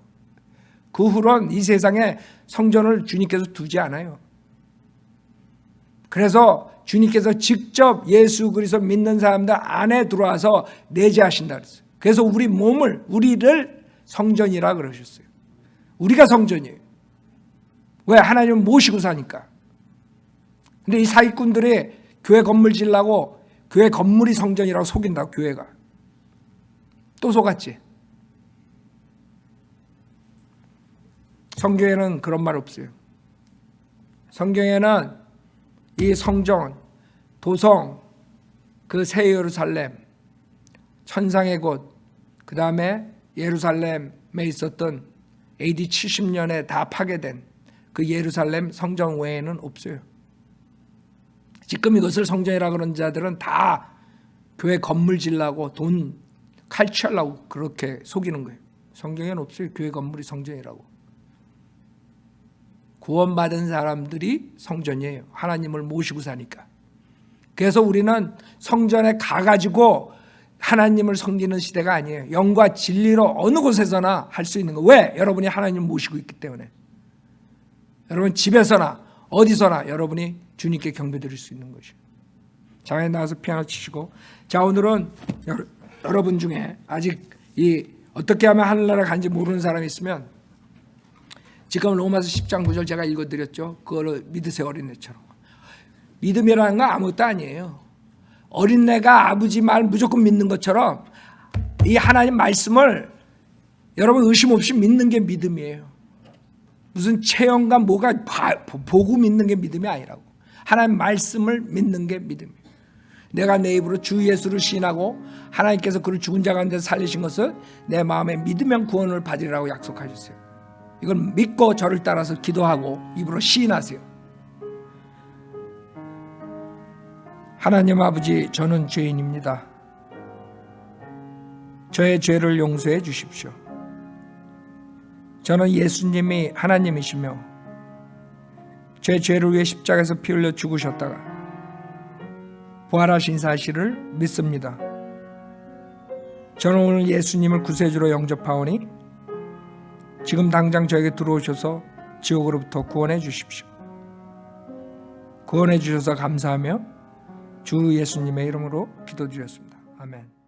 S1: 그 후로는 이 세상에 성전을 주님께서 두지 않아요. 그래서 주님께서 직접 예수 그리스도 믿는 사람들 안에 들어와서 내재하신다 그랬어요. 그래서 우리를 성전이라 그러셨어요. 우리가 성전이에요. 왜? 하나님을 모시고 사니까. 근데 이 사기꾼들이 교회 건물 지으려고 교회 건물이 성전이라고 속인다고. 교회가 또 속았지. 성경에는 그런 말 없어요. 성경에는 이 성전, 도성, 그 새 예루살렘, 천상의 곳, 그 다음에 예루살렘에 있었던 AD 70년에 다 파괴된 그 예루살렘 성전 외에는 없어요. 지금 이것을 성전이라고 그러는 자들은 다 교회 건물 지으려고 돈 칼취하려고 그렇게 속이는 거예요. 성경에는 없어요. 교회 건물이 성전이라고. 구원받은 사람들이 성전이에요. 하나님을 모시고 사니까. 그래서 우리는 성전에 가가지고 하나님을 섬기는 시대가 아니에요. 영과 진리로 어느 곳에서나 할 수 있는 거. 왜? 여러분이 하나님을 모시고 있기 때문에. 여러분 집에서나 어디서나 여러분이 주님께 경배드릴 수 있는 것이에요. 장에 나와서 피아노 치시고. 자, 오늘은 여러분 중에 아직 어떻게 하면 하늘나라 간지 모르는 사람이 있으면 지금 로마서 10장 9절 제가 읽어드렸죠. 그거를 믿으세요. 어린애처럼. 믿음이라는 건 아무것도 아니에요. 어린애가 아버지 말 무조건 믿는 것처럼 이 하나님 말씀을 여러분 의심 없이 믿는 게 믿음이에요. 무슨 체험과 뭐가 보고 믿는 게 믿음이 아니라고. 하나님 말씀을 믿는 게 믿음이에요. 내가 내 입으로 주 예수를 시인하고 하나님께서 그를 죽은 자 가운데 살리신 것을 내 마음에 믿으면 구원을 받으리라고 약속하셨어요. 이걸 믿고 저를 따라서 기도하고 입으로 시인하세요. 하나님 아버지, 저는 죄인입니다. 저의 죄를 용서해 주십시오. 저는 예수님이 하나님이시며 제 죄를 위해 십자가에서 피 흘려 죽으셨다가 부활하신 사실을 믿습니다. 저는 오늘 예수님을 구세주로 영접하오니 지금 당장 저에게 들어오셔서 지옥으로부터 구원해 주십시오. 구원해 주셔서 감사하며 주 예수님의 이름으로 기도드렸습니다. 아멘.